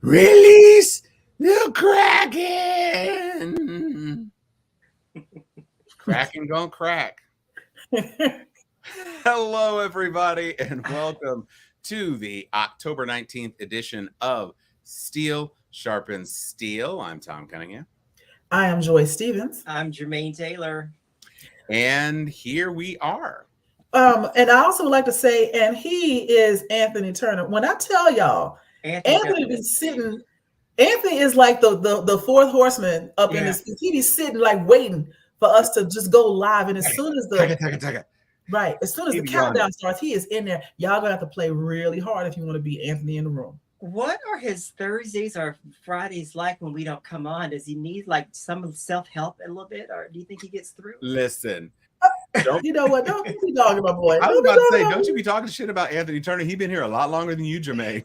Release the Kraken. Kraken gonna crack. Hello, everybody, and welcome to the October 19th edition of Steel Sharpens Steel. I'm Tom Cunningham. I am Joy Stevens. I'm Jermaine Taylor. And here we are. And I also would like to say, and he is Anthony Turner. When I tell y'all, Anthony be sitting, Anthony is like the fourth horseman up in this. He be sitting like waiting for us to just go live. And as soon as as soon as the countdown starts, he is in there. Y'all gonna have to play really hard if you want to be Anthony in the room. What are his Thursdays or Fridays like when we don't come on? Does he need like some self-help a little bit, or do you think he gets through? Listen. You know what? Don't be talking about boy. I was about to say, don't you be talking shit about Anthony Turner. He's been here a lot longer than you, Jermaine.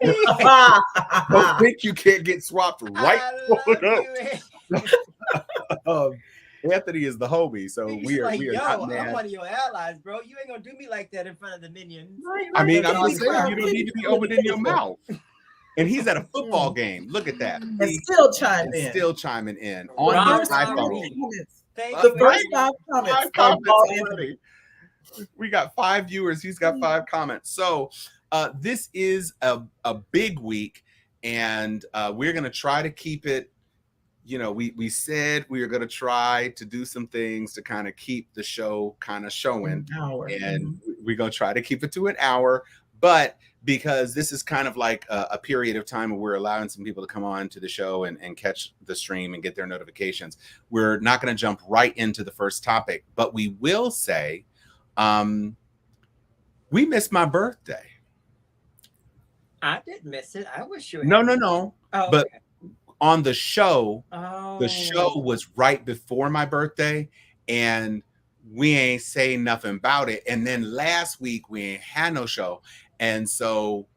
Don't think you can't get swapped right. Anthony is the homie, so we are not mad. I'm one of your allies, bro. You ain't gonna do me like that in front of the minions. I mean, I'm just saying, you don't need to be opening your mouth. And he's at a football game. Look at that. And still chiming in. Still chiming in on his iPhone. The first 5 comments already. We got 5 viewers. He's got 5 comments. So this is a big week, and we're going to try to keep it. You know, we said we were going to try to do some things to kind of keep the show kind of showing, and we're going to try to keep it to an hour. But because this is kind of like a period of time where we're allowing some people to come on to the show and catch the stream and get their notifications, we're not going to jump right into the first topic. But we will say, we missed my birthday. I didn't miss it. I wish you. No. Oh, but okay. On the show, the show was right before my birthday, and we ain't say nothing about it. And then last week we ain't had no show. And so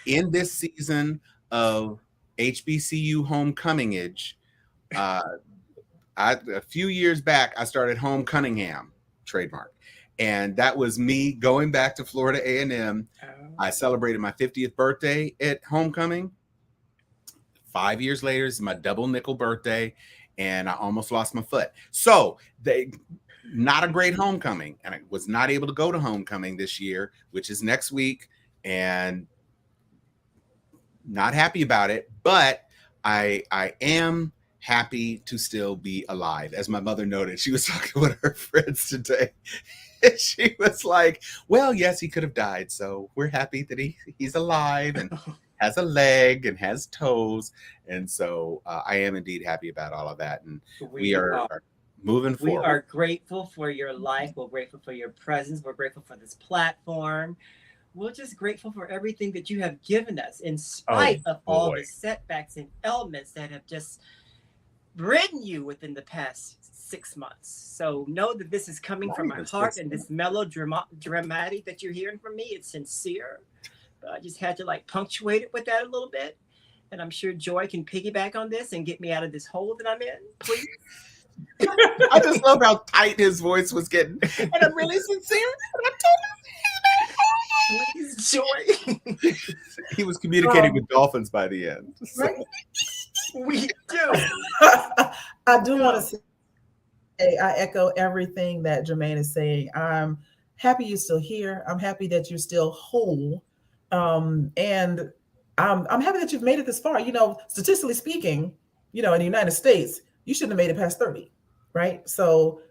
in this season of HBCU Homecoming-age, a few years back, I started Home Cunningham trademark. And that was me going back to Florida A&M. I celebrated my 50th birthday at Homecoming. 5 years later, it's my double nickel birthday, and I almost lost my foot. So not a great homecoming, and I was not able to go to homecoming this year, which is next week, and not happy about it. But I am happy to still be alive. As my mother noted, she was talking with her friends today. And she was like, well, yes, he could have died. So we're happy that he's alive and has a leg and has toes. And so I am indeed happy about all of that. And we are moving forward. We are grateful for your life. We're grateful for your presence. We're grateful for this platform. We're just grateful for everything that you have given us in spite of all the setbacks and elements that have just ridden you within the past 6 months. So know that this is coming from my heart, and this melodramatic that you're hearing from me, it's sincere. But I just had to punctuate it with that a little bit. And I'm sure Joy can piggyback on this and get me out of this hole that I'm in, please. I just love how tight his voice was getting. And I'm really sincere. And Please, Joy. He was communicating with dolphins by the end. So. Right? We do. I do want to say, I echo everything that Jermaine is saying. I'm happy you're still here. I'm happy that you're still whole. And I'm happy that you've made it this far. You know, statistically speaking, in the United States, you shouldn't have made it past 30, right? So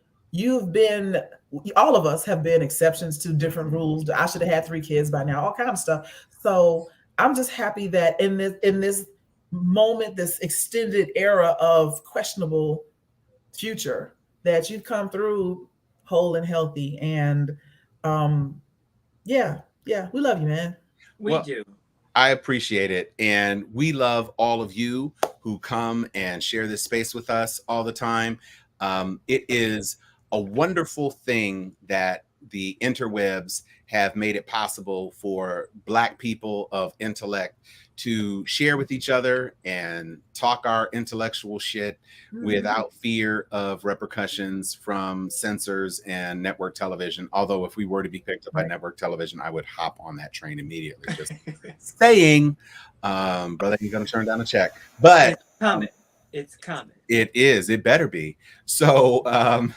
all of us have been exceptions to different rules. I should have had 3 kids by now, all kinds of stuff. So I'm just happy that in this moment, this extended era of questionable future, that you've come through whole and healthy. And we love you, man. We do. I appreciate it. And we love all of you who come and share this space with us all the time. It is a wonderful thing that the interwebs have made it possible for Black people of intellect to share with each other and talk our intellectual shit without fear of repercussions from censors and network television. Although if we were to be picked up by network television, I would hop on that train immediately. Just saying. Brother, you're gonna turn down a check, but it's coming. It's coming. It is. It better be. So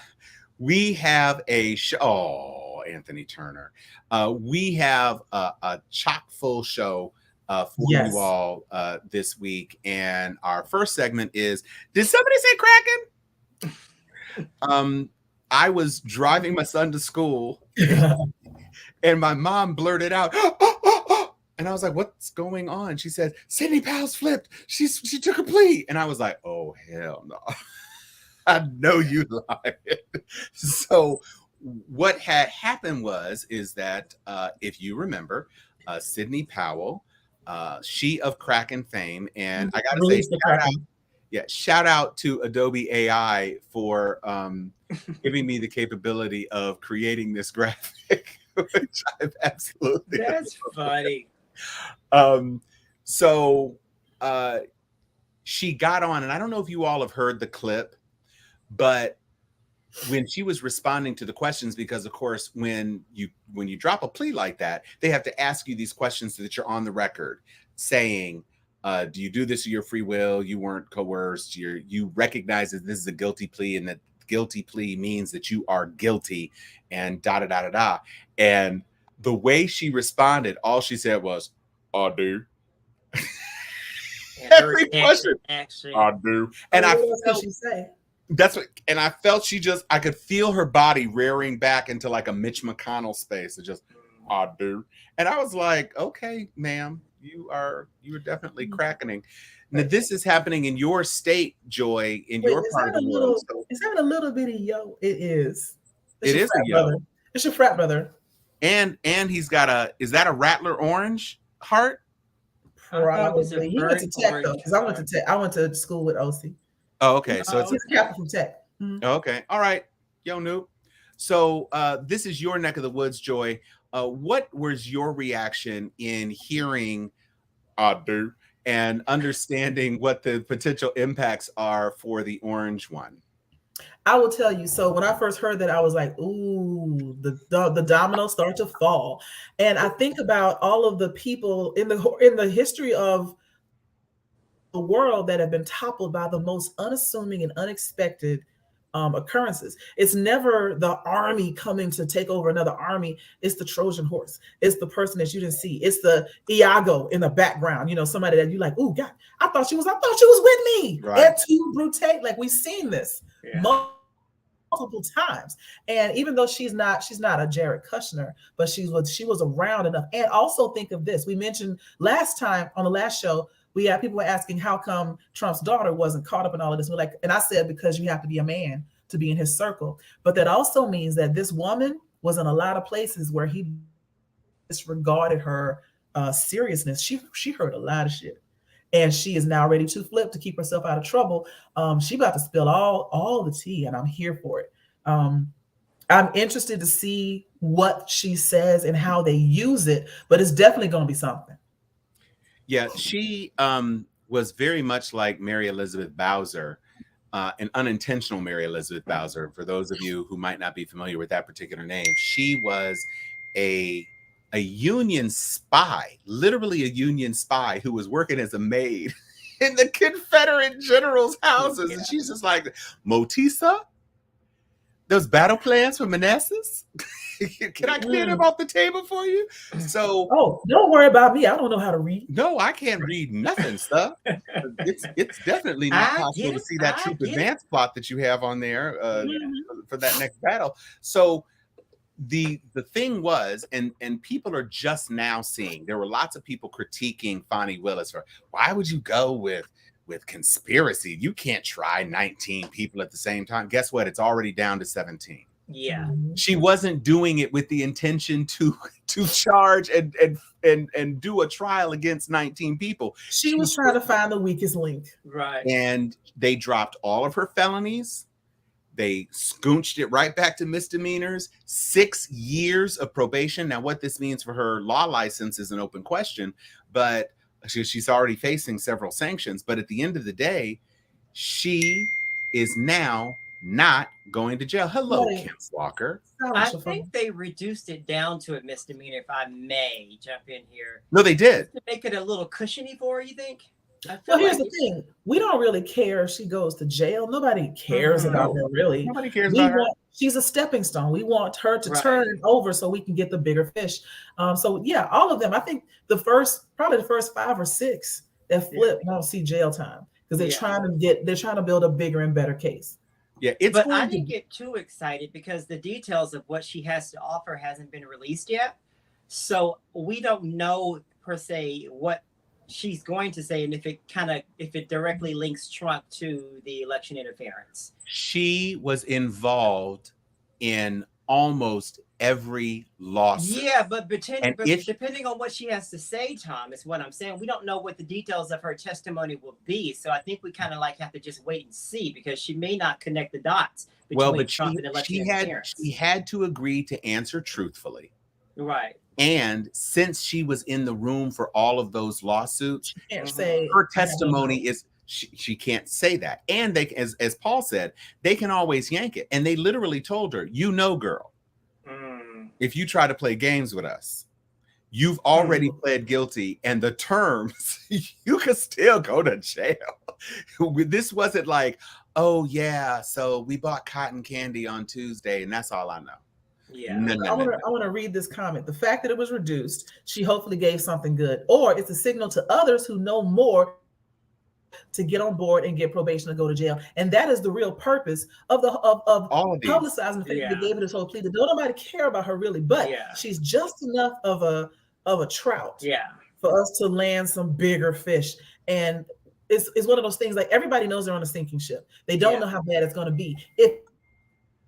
we have a show. Oh, Anthony Turner. We have a chock full show for you all this week, and our first segment is: did somebody say Kraken? I was driving my son to school, and my mom blurted out, and I was like, "What's going on?" She said, "Sidney Powell's flipped. She took a plea," and I was like, "Oh hell no." I know you lied. So what had happened is that if you remember, Sidney Powell, she of Kraken fame, and I gotta say, shout out to Adobe AI for giving me the capability of creating this graphic, which I've absolutely. That's funny. So she got on, and I don't know if you all have heard the clip. But when she was responding to the questions, because of course, when you drop a plea like that, they have to ask you these questions so that you're on the record saying, do you do this of your free will? You weren't coerced. You recognize that this is a guilty plea, and that guilty plea means that you are guilty, and da da da da da. And the way she responded, all she said was, "I do." Every question, actually, I do. And what else could she say? That's what, and I felt I could feel her body rearing back into like a Mitch McConnell space. It just, I do. And I was like, okay, ma'am, you are definitely crackening. Now, this is happening in your state, Joy, in your part of the world. Is that a little bitty yo? It is. It is a yo. Brother. It's your frat brother. And he's got is that a Rattler orange heart? Probably. He went to Tech though, because I went to school with OC. Oh, okay. So it's a captain from Tech. Mm-hmm. Okay. All right. Yo, Noob. So this is your neck of the woods, Joy. What was your reaction in hearing I do and understanding what the potential impacts are for the orange one? I will tell you. So when I first heard that, I was like, ooh, the dominoes start to fall. And I think about all of the people in the history of the world that have been toppled by the most unassuming and unexpected occurrences. It's never the army coming to take over another army. It's the Trojan horse. It's the person that you didn't see. It's the Iago in the background. You know, somebody that you like. Oh God, I thought she was with me. Right. Et tu, Brute. Like we've seen this multiple times. And even though she's not a Jared Kushner, but she was around enough. And also think of this. We mentioned last time on the last show. We had people were asking how come Trump's daughter wasn't caught up in all of this. We're like, and I said, because you have to be a man to be in his circle. But that also means that this woman was in a lot of places where he disregarded her seriousness. She heard a lot of shit. And she is now ready to flip to keep herself out of trouble. She about to spill all the tea, and I'm here for it. I'm interested to see what she says and how they use it, but it's definitely going to be something. Yeah, she was very much like Mary Elizabeth Bowser, an unintentional Mary Elizabeth Bowser. For those of you who might not be familiar with that particular name, she was a Union spy, literally a Union spy who was working as a maid in the Confederate generals' houses. And she's just like, Motisa? Those battle plans for Manassas? Can I clear them off the table for you? So, don't worry about me. I don't know how to read. No, I can't read nothing, stuff. It's definitely not possible to see that troop advance plot that you have on there for that next battle. So the thing was, and people are just now seeing, there were lots of people critiquing Fani Willis for, why would you go with conspiracy? You can't try 19 people at the same time. Guess what? It's already down to 17. Yeah. She wasn't doing it with the intention to charge and do a trial against 19 people. She was trying to find the weakest link. Right. And they dropped all of her felonies. They scoonched it right back to misdemeanors, 6 years of probation. Now, what this means for her law license is an open question, but she's already facing several sanctions. But at the end of the day, she is now not going to jail. Hello, Right. Kim Walker. I think they reduced it down to a misdemeanor, if I may jump in here. No, they did. To make it a little cushiony for her, you think? Well, here's the thing. We don't really care if she goes to jail. Nobody cares about her, really. Nobody cares about her. She's a stepping stone. We want her to turn over so we can get the bigger fish. So, yeah, all of them. I think probably the first 5 or 6 that flip won't see jail time because they're trying to build a bigger and better case. Yeah, but I didn't get too excited because the details of what she has to offer hasn't been released yet. So we don't know per se what she's going to say and if it directly links Trump to the election interference. She was involved in almost every lawsuit. Yeah, but depending on what she has to say, Tom, is what I'm saying. We don't know what the details of her testimony will be. So I think we kind of have to just wait and see because she may not connect the dots between Trump and election interference. She had to agree to answer truthfully. Right. And since she was in the room for all of those lawsuits, she can't say her testimony is she can't say that. And they, as Paul said, they can always yank it. And they literally told her, girl, if you try to play games with us, you've already pled guilty, and the terms, you could still go to jail. This wasn't like, oh yeah, so we bought cotton candy on Tuesday, and that's all I know. Yeah, I want to read this comment. The fact that it was reduced, she hopefully gave something good, or it's a signal to others who know more to get on board and get probation to go to jail. And that is the real purpose of all of publicizing the fact that they gave her this whole plea. That don't nobody care about her really, but she's just enough of a trout for us to land some bigger fish. And it's one of those things like everybody knows they're on a sinking ship. They don't know how bad it's going to be. If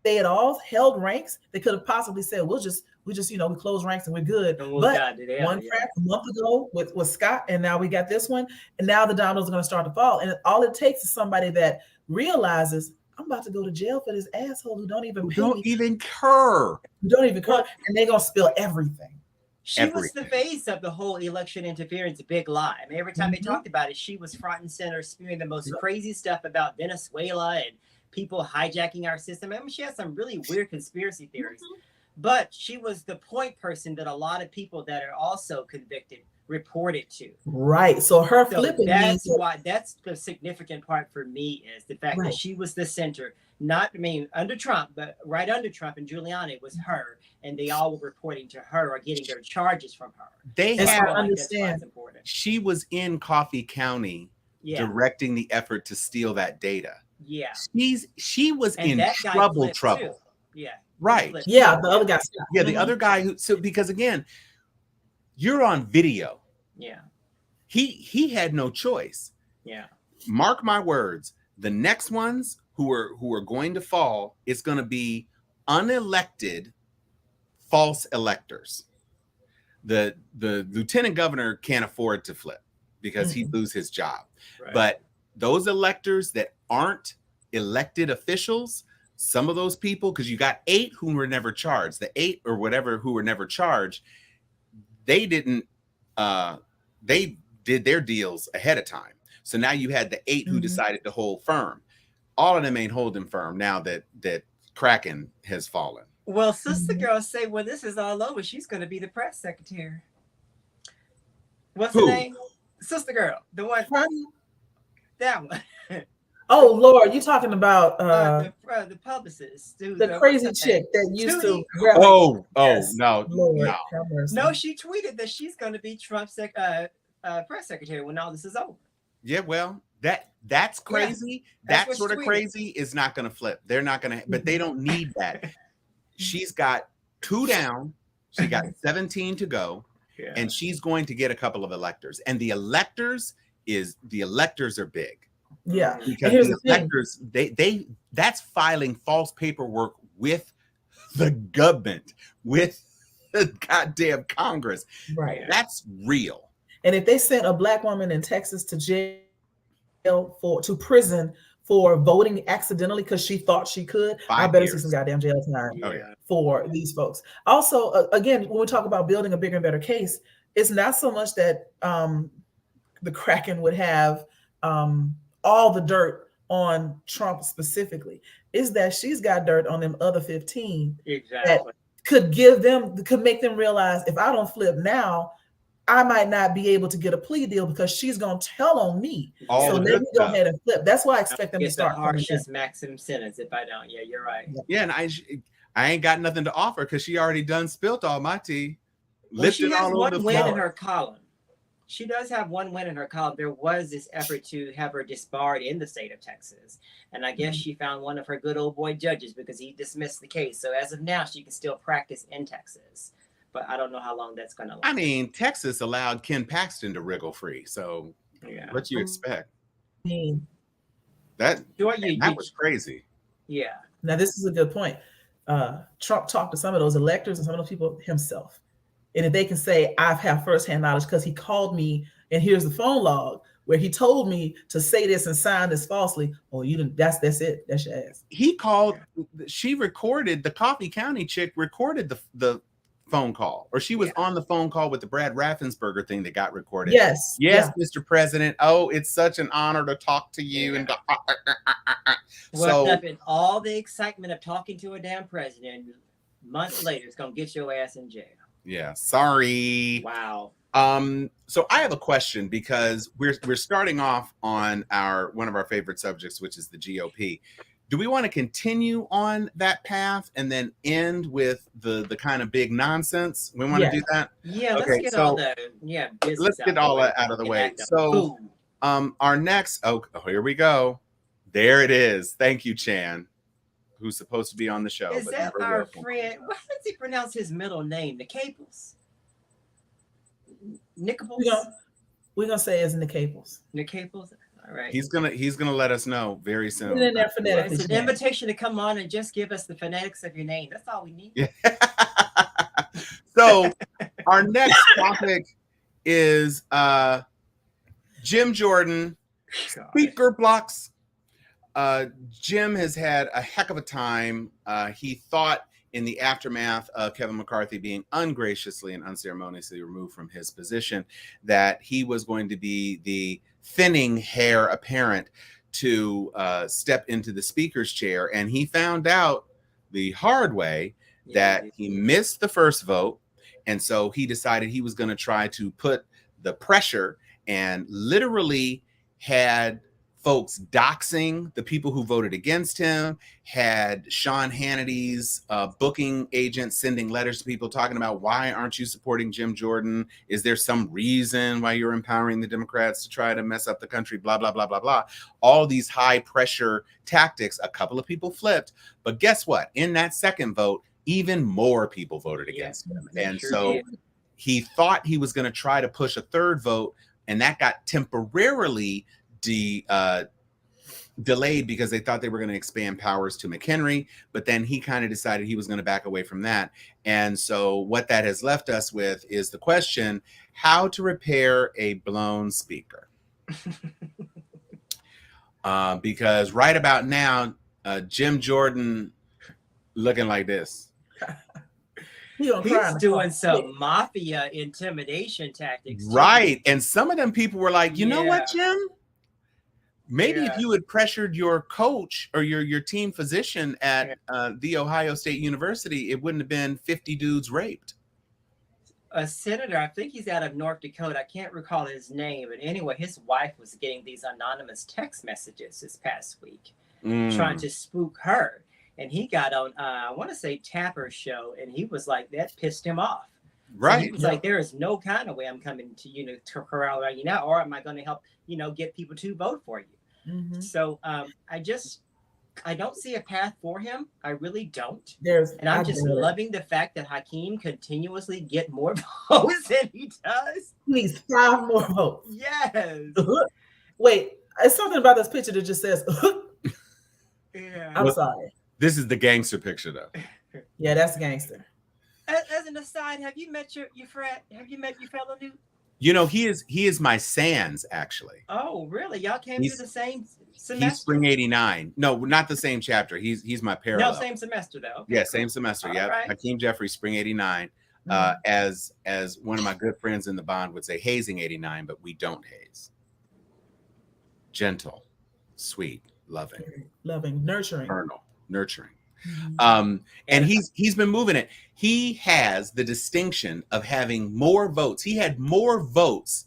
they had all held ranks, they could have possibly said, we just we close ranks and we're good. But one crack a month ago with Scott, and now we got this one, and now the dominoes are going to start to fall. And all it takes is somebody that realizes, I'm about to go to jail for this asshole who don't even care. Don't even care. And they're going to spill everything. She was the face of the whole election interference big lie. I mean, every time they talked about it, she was front and center spewing the most crazy stuff about Venezuela and people hijacking our system. I mean, she has some really weird conspiracy theories, but she was the point person that a lot of people that are also convicted reported to. Right. So her flipping. That's the significant part for me is the fact that she was the center. Under Trump, but right under Trump and Giuliani, it was her, and they all were reporting to her or getting their charges from her. They have to understand. She was in Coffee County directing the effort to steal that data. Yeah, she was in trouble. Too. Yeah, right. Yeah, the other guy. Yeah, the other guy because again, you're on video. Yeah, he had no choice. Yeah, mark my words. The next ones who are going to fall, it's going to be unelected false electors. The lieutenant governor can't afford to flip because he'd lose his job. Right. But those electors that aren't elected officials, some of those people, because you got 8 who were never charged, the 8 or whatever who were never charged, they didn't they did their deals ahead of time. So now you had the 8 who decided to hold firm. All of them ain't holding firm now that Kraken has fallen. Well, sister girl say when this is all over, she's going to be the press secretary. What's her name? Sister girl, the one. That one. Oh Lord, you talking about the publicist, the crazy chick that used to. No, she tweeted that she's going to be Trump's press secretary when all this is over. Yeah, well, that's crazy. Yeah, that sort of crazy is not going to flip. They're not going to, but they don't need that. She's got 2 down. She got 17 to go, and she's going to get a couple of electors. And the electors are big. Yeah, because the electors, that's filing false paperwork with the government, with the goddamn Congress. Right. That's real. And if they sent a black woman in Texas to jail to prison for voting accidentally because she thought she could, I better see some goddamn jail time for these folks. Also, again, when we talk about building a bigger and better case, it's not so much that the Kraken would have all the dirt on Trump specifically. Is that she's got dirt on them other 15 that could make them realize, if I don't flip now, I might not be able to get a plea deal because she's going to tell on me. So let me go ahead and flip. That's why I expect them to start. The harshest maximum sentence if I don't. Yeah, you're right. Yeah, and I ain't got nothing to offer because she already done spilt all my tea. Well, she has one win in her column. She does have one win in her column. There was this effort to have her disbarred in the state of Texas. And I guess she found one of her good old boy judges because he dismissed the case. So as of now, she can still practice in Texas. But I don't know how long that's going to last. I mean, Texas allowed Ken Paxton to wriggle free. So what you expect? That was crazy. Yeah. Now, this is a good point. Trump talked to some of those electors and some of those people himself. And if they can say, I've had firsthand knowledge because he called me and here's the phone log where he told me to say this and sign this falsely. Oh, you didn't, that's it. That's your ass. He called, she recorded, the Coffee County chick recorded the phone call, or she was on the phone call with the Brad Raffensperger thing that got recorded. Yes. Mr. President. Oh, it's such an honor to talk to you. And well, up in all the excitement of talking to a damn president, months later, it's going to get your ass in jail. Yeah, sorry. Wow. So I have a question because we're starting off on one of our favorite subjects, which is the GOP. Do we want to continue on that path and then end with the kind of big nonsense? We want to do that? Yeah, let's get all that. Yeah, let's get all that out of the way. So our next, here we go. There it is. Thank you, Chan, who's supposed to be on the show. Is that our friend? How does he pronounce his middle name? Nickaples? Nickaples? We're gonna say it's Nickaples. Nickaples? All right. He's gonna let us know very soon. It's an invitation to come on and just give us the phonetics of your name. That's all we need. Yeah. So our next topic is Jim Jordan, speaker blocks. Jim has had a heck of a time. He thought in the aftermath of Kevin McCarthy being ungraciously and unceremoniously removed from his position that he was going to be the thinning heir apparent to step into the speaker's chair. And he found out the hard way that he missed the first vote. And so he decided he was going to try to put the pressure and literally had folks doxing the people who voted against him, had Sean Hannity's booking agent sending letters to people talking about, why aren't you supporting Jim Jordan? Is there some reason why you're empowering the Democrats to try to mess up the country? Blah, blah, blah, blah, blah. All these high pressure tactics. A couple of people flipped. But guess what? In that second vote, even more people voted against him. And so he thought he was going to try to push a third vote, and that got temporarily delayed because they thought they were going to expand powers to McHenry, but then he kind of decided he was going to back away from that. And so what that has left us with is the question, how to repair a blown speaker. Because right about now, Jim Jordan looking like this. He's doing some mafia intimidation tactics. Right. And some of them people were like, you know what, Jim? Maybe if you had pressured your coach or your team physician at the Ohio State University, it wouldn't have been 50 dudes raped. A senator, I think he's out of North Dakota. I can't recall his name. But anyway, his wife was getting these anonymous text messages this past week, trying to spook her. And he got on, I want to say Tapper's show, and he was like, that pissed him off. Right. So he was like, there is no kind of way I'm coming to, to corral you now, or am I going to help, get people to vote for you? Mm-hmm. So I don't see a path for him. I really don't. I'm just loving the fact that Hakeem continuously get more votes than he does. Please, 5 more votes. Yes. Wait, it's something about this picture that just says, I'm sorry. This is the gangster picture, though. Yeah, that's gangster. As an aside, have you met your friend? Have you met your fellow Newt? He is my Sans, actually. Oh, really? Y'all came through the same semester? He's spring 89. No, not the same chapter. He's my parallel. No, same semester, though. Okay, yeah, same semester. Yeah, right. Hakeem Jeffrey, spring 89. As one of my good friends in the bond would say, hazing 89, but we don't haze. Gentle, sweet. loving, nurturing. Eternal, nurturing. And he's been moving it. He has the distinction of having more votes. He had more votes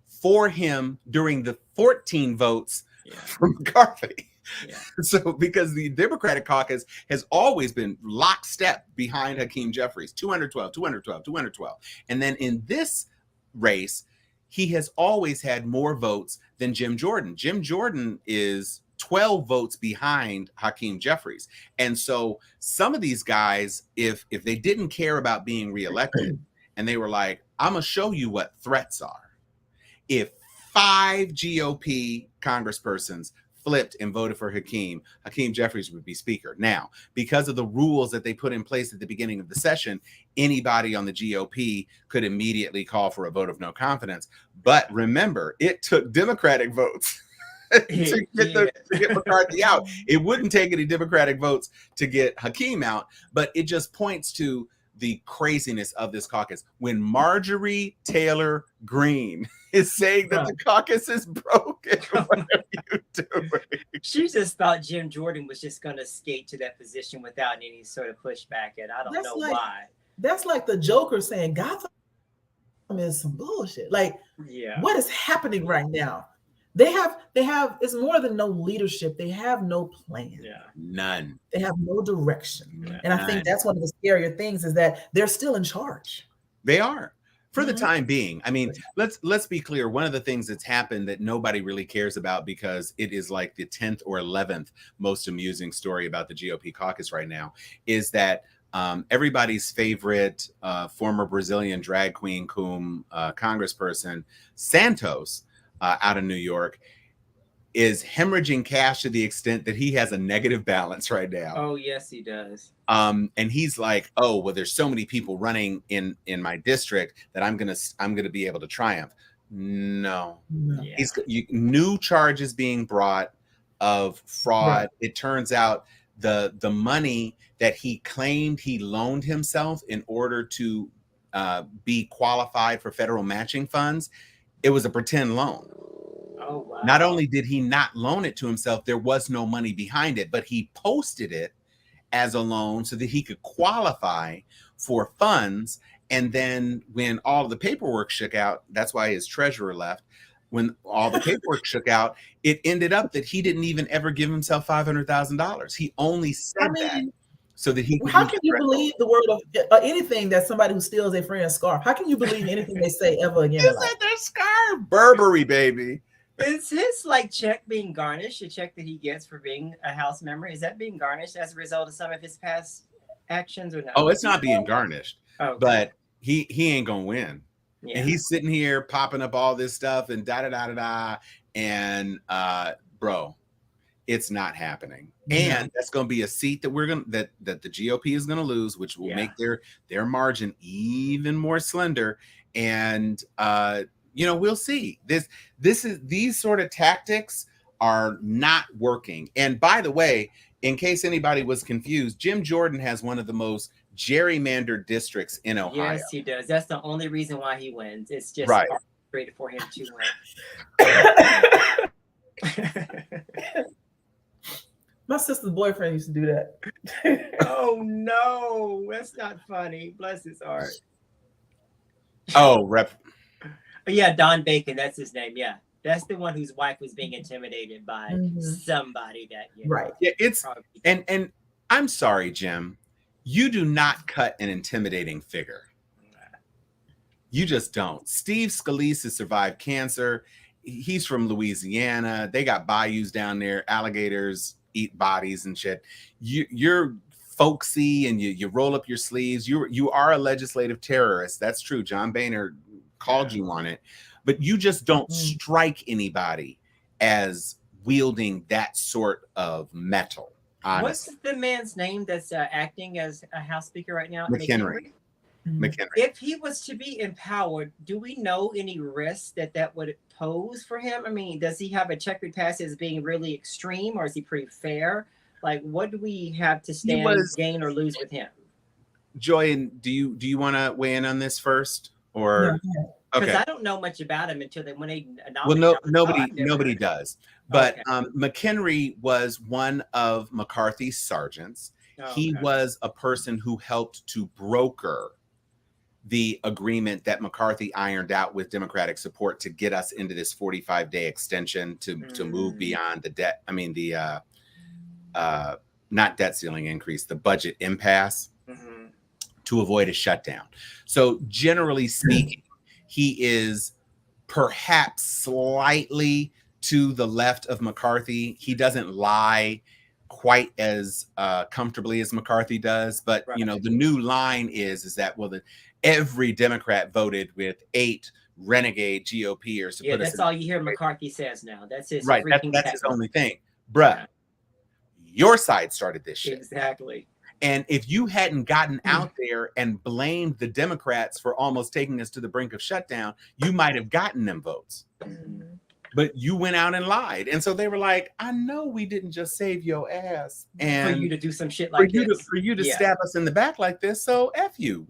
for him during the 14 votes from McCarthy. Yeah. So because the Democratic caucus has always been lockstep behind Hakeem Jeffries, 212, 212, 212. And then in this race, he has always had more votes than Jim Jordan. Jim Jordan is 12 votes behind Hakeem Jeffries. And so some of these guys, if they didn't care about being reelected and they were like, I'm going to show you what threats are. If 5 GOP congresspersons flipped and voted for Hakeem Jeffries would be speaker. Now, because of the rules that they put in place at the beginning of the session, anybody on the GOP could immediately call for a vote of no confidence. But remember, it took Democratic votes to get McCarthy out. It wouldn't take any Democratic votes to get Hakeem out, but it just points to the craziness of this caucus. When Marjorie Taylor Greene is saying that the caucus is broken, what are you doing? She just thought Jim Jordan was just going to skate to that position without any sort of pushback, and I don't know why. That's like the Joker saying Gotham is some bullshit. Like, what is happening right now? They have it's more than no leadership. They have no plan. None. They have no direction. And I think that's one of the scarier things is that they're still in charge. They are. For the time being. I mean, let's be clear. One of the things that's happened that nobody really cares about because it is like the 10th or 11th most amusing story about the GOP caucus right now is that everybody's favorite former Brazilian drag queen cum congressperson, Santos, out of New York, is hemorrhaging cash to the extent that he has a negative balance right now. Oh, yes, he does. And he's like, oh, well, there's so many people running in my district that I'm gonna be able to triumph. No. He's new charges being brought of fraud. It turns out the money that he claimed he loaned himself in order to be qualified for federal matching funds, it was a pretend loan. Oh, wow. Not only did he not loan it to himself, there was no money behind it, but he posted it as a loan so that he could qualify for funds. And then when all the paperwork shook out, that's why his treasurer left. When all the paperwork shook out, it ended up that he didn't even ever give himself $500,000. He only said that so that he could. How can you believe the word of anything that somebody who steals a friend's scarf? How can you believe anything they say ever again? Is that their scarf? Burberry, baby. Is his check being garnished? A check that he gets for being a House member, is that being garnished as a result of some of his past actions or no? Oh, it's not being garnished. But he ain't gonna win. And he's sitting here popping up all this stuff and and bro, it's not happening. And that's gonna be a seat that that the GOP is gonna lose, which will make their margin even more slender. And we'll see. These sort of tactics are not working. And by the way, in case anybody was confused, Jim Jordan has one of the most gerrymandered districts in Ohio. Yes, he does. That's the only reason why he wins. It's just great for him to win. My sister's boyfriend used to do that. Oh no, that's not funny. Bless his heart. Oh, Yeah, Don Bacon, that's his name. Yeah, that's the one whose wife was being intimidated by somebody that Yeah, it's and I'm sorry, Jim, you do not cut an intimidating figure. You just don't. Steve Scalise has survived cancer. He's from Louisiana. They got bayous down there. Alligators eat bodies and shit. You're folksy and you roll up your sleeves. You are a legislative terrorist. That's true. John Boehner called you on it, but you just don't strike anybody as wielding that sort of metal. Honestly. What's the man's name that's acting as a House Speaker right now? McHenry. If he was to be empowered, do we know any risks that would pose for him? I mean, does he have a checkered past as being really extreme, or is he pretty fair? Like, what do we have to gain or lose with him? Joy, and do you want to weigh in on this first? Or Because Okay. I don't know much about him until when they Well, nominated nobody does. But McHenry was one of McCarthy's sergeants. He was a person who helped to broker the agreement that McCarthy ironed out with Democratic support to get us into this 45-day extension to move beyond the debt. I mean, the not debt ceiling increase, the budget impasse to avoid a shutdown. So generally speaking, he is perhaps slightly to the left of McCarthy. He doesn't lie quite as comfortably as McCarthy does, but you know, the new line is that every Democrat voted with 8 renegade GOPers to put us. That's all you hear McCarthy says now. That's his right. That's his only thing, bruh. Your side started this shit. Exactly. And if you hadn't gotten out there and blamed the Democrats for almost taking us to the brink of shutdown, you might have gotten them votes. But you went out and lied. And so they were like, I know we didn't just save your ass. And for you to do some shit like this. For you to stab us in the back like this. So F you.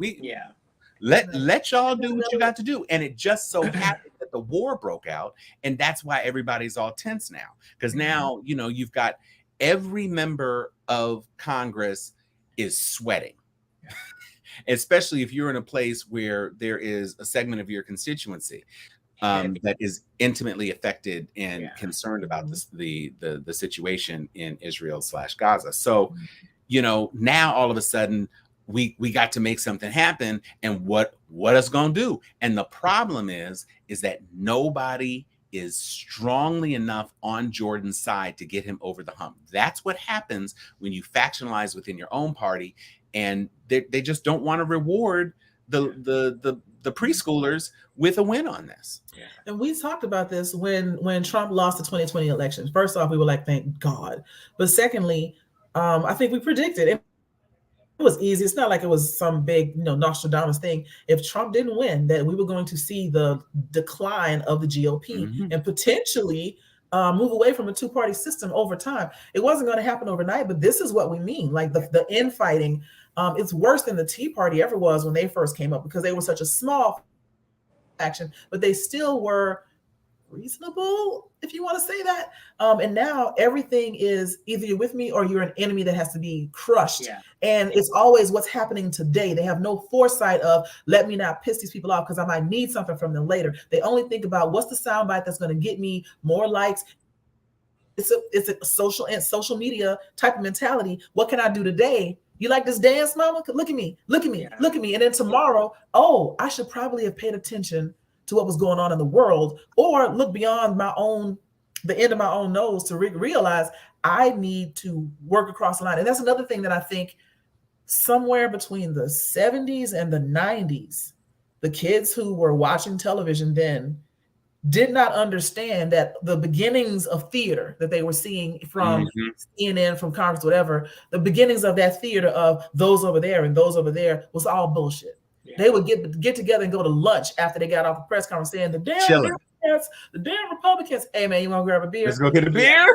Let y'all do what you got to do. And it just so happened that the war broke out. And that's why everybody's all tense now. Because now, you know, you've got every member of Congress is sweating. Especially if you're in a place where there is a segment of your constituency that is intimately affected and concerned about the situation in Israel/Gaza. So, you know, now all of a sudden we got to make something happen. And what is going to do? And the problem is that nobody is strongly enough on Jordan's side to get him over the hump. That's what happens when you factionalize within your own party, and they just don't want to reward the preschoolers with a win on this. And we talked about this when Trump lost the 2020 election. First off, we were like, thank God. But secondly, I think we predicted it. It was easy. It's not like it was some big, Nostradamus thing. If Trump didn't win, that we were going to see the decline of the GOP and potentially move away from a two-party system over time. It wasn't going to happen overnight, but this is what we mean. Like the infighting, it's worse than the Tea Party ever was when they first came up, because they were such a small faction, but they still were reasonable, if you want to say that. And now everything is either you're with me or you're an enemy that has to be crushed. And it's always what's happening today. They have no foresight of, let me not piss these people off because I might need something from them later. They only think about what's the soundbite that's going to get me more likes. It's a social media type of mentality. What can I do today? You like this dance, mama? Look at me, look at me, look at me. And then tomorrow, oh, I should probably have paid attention to what was going on in the world, or look beyond the end of my own nose to realize I need to work across the line. And that's another thing that I think somewhere between the 70s and the 90s, the kids who were watching television then did not understand that the beginnings of theater that they were seeing from CNN, from Congress, whatever, the beginnings of that theater of those over there and those over there was all bullshit. They would get together and go to lunch after they got off the press conference saying, the damn Democrats, the damn Republicans, hey man, you want to grab a beer? Let's go get a beer.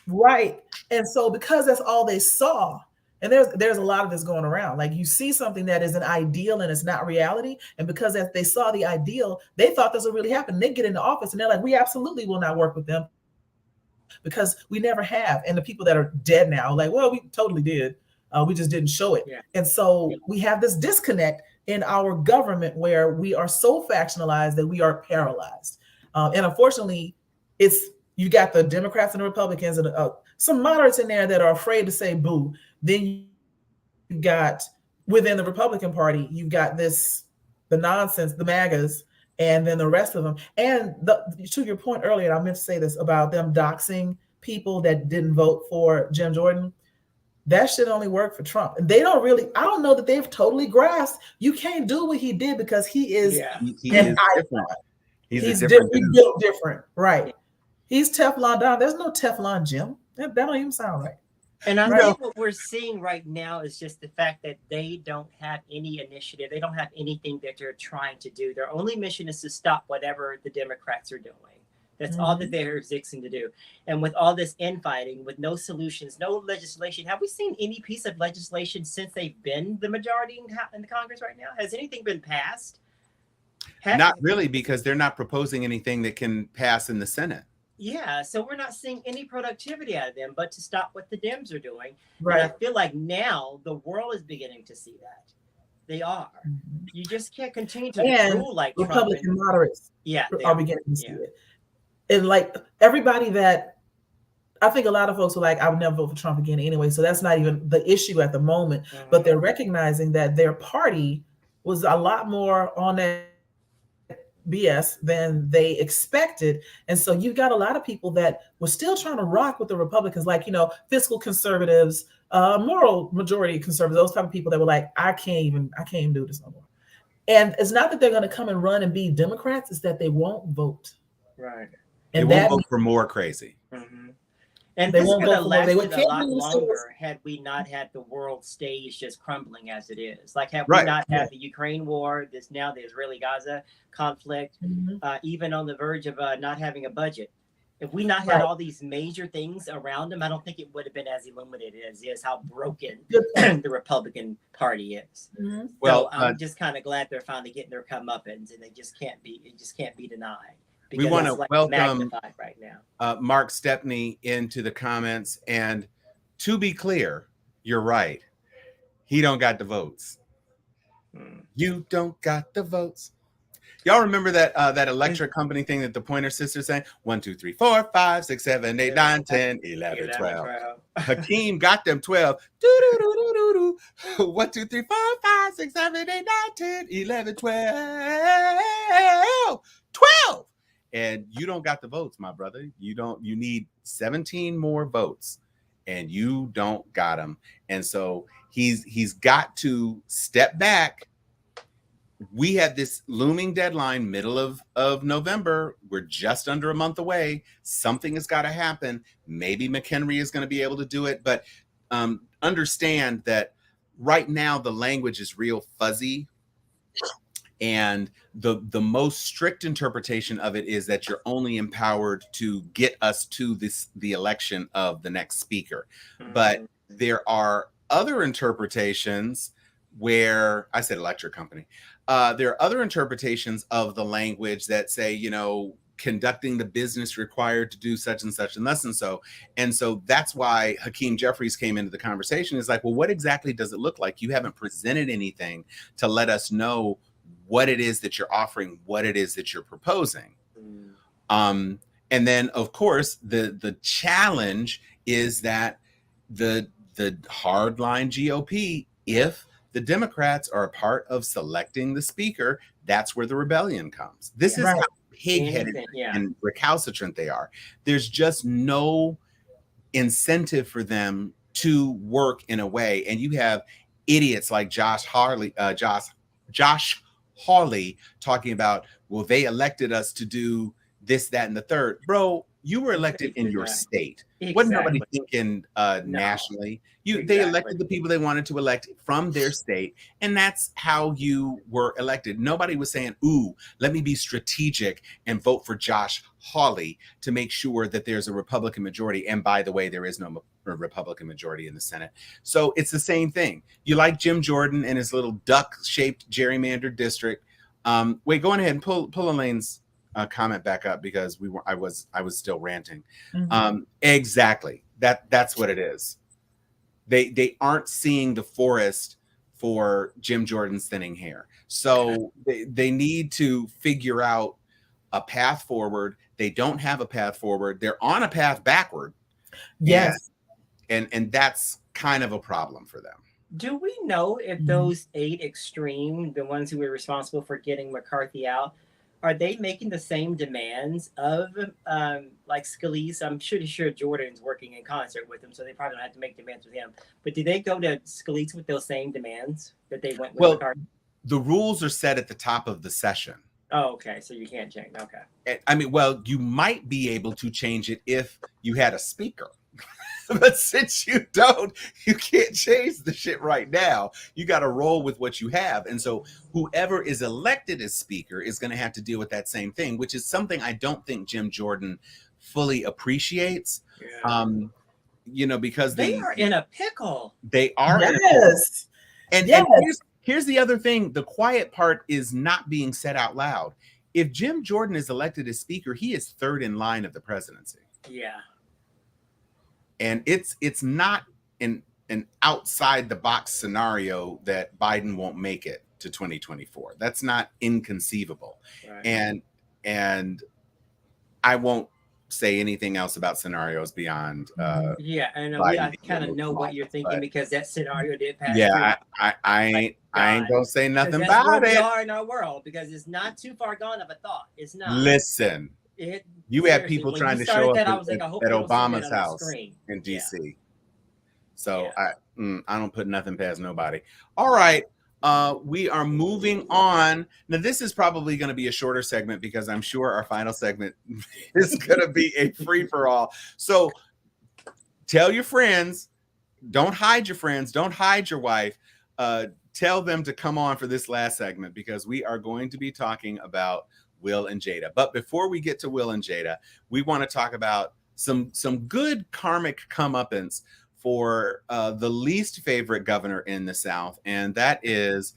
Right. And so because that's all they saw, and there's a lot of this going around. Like you see something that is an ideal and it's not reality. And because as they saw the ideal, they thought this would really happen. They get into office and they're like, we absolutely will not work with them because we never have. And the people that are dead now, like, well, we totally did. We just didn't show it. And so we have this disconnect in our government where we are so factionalized that we are paralyzed. And unfortunately, you got the Democrats and the Republicans and some moderates in there that are afraid to say boo. Then you got within the Republican Party, you've got the nonsense, the MAGAs, and then the rest of them. And to your point earlier, I meant to say this about them doxing people that didn't vote for Jim Jordan. That should only work for Trump. And I don't know that they've totally grasped. You can't do what he did because he is an icon. He's different. He's built different. Right. He's Teflon Don. There's no Teflon Jim. That don't even sound right. And I think what we're seeing right now is just the fact that they don't have any initiative. They don't have anything that they're trying to do. Their only mission is to stop whatever the Democrats are doing. That's all that they're existing to do. And with all this infighting, with no solutions, no legislation, have we seen any piece of legislation since they've been the majority in the Congress right now? Has anything been passed? Not really, because they're not proposing anything that can pass in the Senate. Yeah, so we're not seeing any productivity out of them, but to stop what the Dems are doing. Right. And I feel like now the world is beginning to see that. They are. You just can't continue to rule like Republican moderates. Yeah, are beginning to see it. And like everybody that I think a lot of folks are like, I would never vote for Trump again anyway. So that's not even the issue at the moment. But they're recognizing that their party was a lot more on that BS than they expected. And so you got a lot of people that were still trying to rock with the Republicans, like, fiscal conservatives, moral majority conservatives, those type of people that were like, I can't even do this no more. And it's not that they're going to come and run and be Democrats, it's that they won't vote. Right. And they won't vote for more crazy. And this could have lasted a lot longer had we not had the world stage just crumbling as it is. Like, had we not had the Ukraine war, the Israeli-Gaza conflict, even on the verge of not having a budget. If we not had all these major things around them, I don't think it would have been as illuminated as it is how broken the Republican Party is. Well, so I'm just kind of glad they're finally getting their comeuppance, and it just can't be denied. We want to welcome right now. Mark Stepney into the comments. And to be clear, you're right. He don't got the votes. You don't got the votes. Y'all remember that electric company thing that the Pointer Sisters sang? 1, 2, 3, 4, 5, 6, 7, 8, 9, 10, 11, 12. Hakeem got them 12. 1, 2, 3, 4, 5, 6, 7, 8, 9, 10, 11, 12. 12. And you don't got the votes, my brother. You need 17 more votes, and you don't got them. And so he's got to step back. We have this looming deadline, middle of November. We're just under a month away. Something has got to happen. Maybe McHenry is going to be able to do it, but understand that right now the language is real fuzzy. And the most strict interpretation of it is that you're only empowered to get us to the election of the next speaker. But there are other interpretations where I said electric company. There are other interpretations of the language that say, conducting the business required to do such and such and thus and so. And so that's why Hakeem Jeffries came into the conversation. Is like, well, what exactly does it look like? You haven't presented anything to let us know what it is that you're offering, what it is that you're proposing. And then, of course, the challenge is that the hardline GOP, if the Democrats are a part of selecting the speaker, that's where the rebellion comes. This is how pig-headed and recalcitrant they are. There's just no incentive for them to work in a way. And you have idiots like Josh Hawley talking about, well, they elected us to do this, that, and the third. Bro, you were elected in your state. Wasn't nobody thinking nationally. They elected the people they wanted to elect from their state, and that's how you were elected. Nobody was saying, ooh, let me be strategic and vote for Josh Hawley to make sure that there's a Republican majority. And by the way, there is no Republican majority in the Senate. So it's the same thing. You like Jim Jordan and his little duck-shaped gerrymandered district. Wait, go on ahead and pull Elaine's comment back up, because I was still ranting. Exactly. That's what it is. They aren't seeing the forest for Jim Jordan's thinning hair. So they need to figure out a path forward. They don't have a path forward. They're on a path backward. Yes. And that's kind of a problem for them. Do we know if those 8 extreme, the ones who were responsible for getting McCarthy out, are they making the same demands of like Scalise? I'm pretty sure Jordan's working in concert with him, so they probably don't have to make demands with him. But do they go to Scalise with those same demands that they went with McCarthy? The rules are set at the top of the session. Oh, okay. So you can't change. Okay. I mean, well, you might be able to change it if you had a speaker. But since you don't, you can't change the shit right now. You got to roll with what you have. And so whoever is elected as speaker is going to have to deal with that same thing, which is something I don't think Jim Jordan fully appreciates. Because they are in a pickle. They are. Yes. And Here's the other thing. The quiet part is not being said out loud. If Jim Jordan is elected as speaker, he is third in line of the presidency. Yeah. And it's not an outside the box scenario that Biden won't make it to 2024. That's not inconceivable. Right. And I won't say anything else about scenarios beyond yeah, and I kind of know what you're thinking, because that scenario did pass. Yeah, I ain't gonna say nothing about it. We are in our world, because it's not too far gone of a thought. It's not. Listen, you had people trying to show up at Obama's house in DC. Yeah. So yeah. I don't put nothing past nobody. All right. We are moving on. Now, this is probably going to be a shorter segment, because I'm sure our final segment is going to be a free-for-all. So tell your friends, don't hide your friends, don't hide your wife. Tell them to come on for this last segment, because we are going to be talking about Will and Jada. But before we get to Will and Jada, we want to talk about some good karmic comeuppance for the least favorite governor in the South, and that is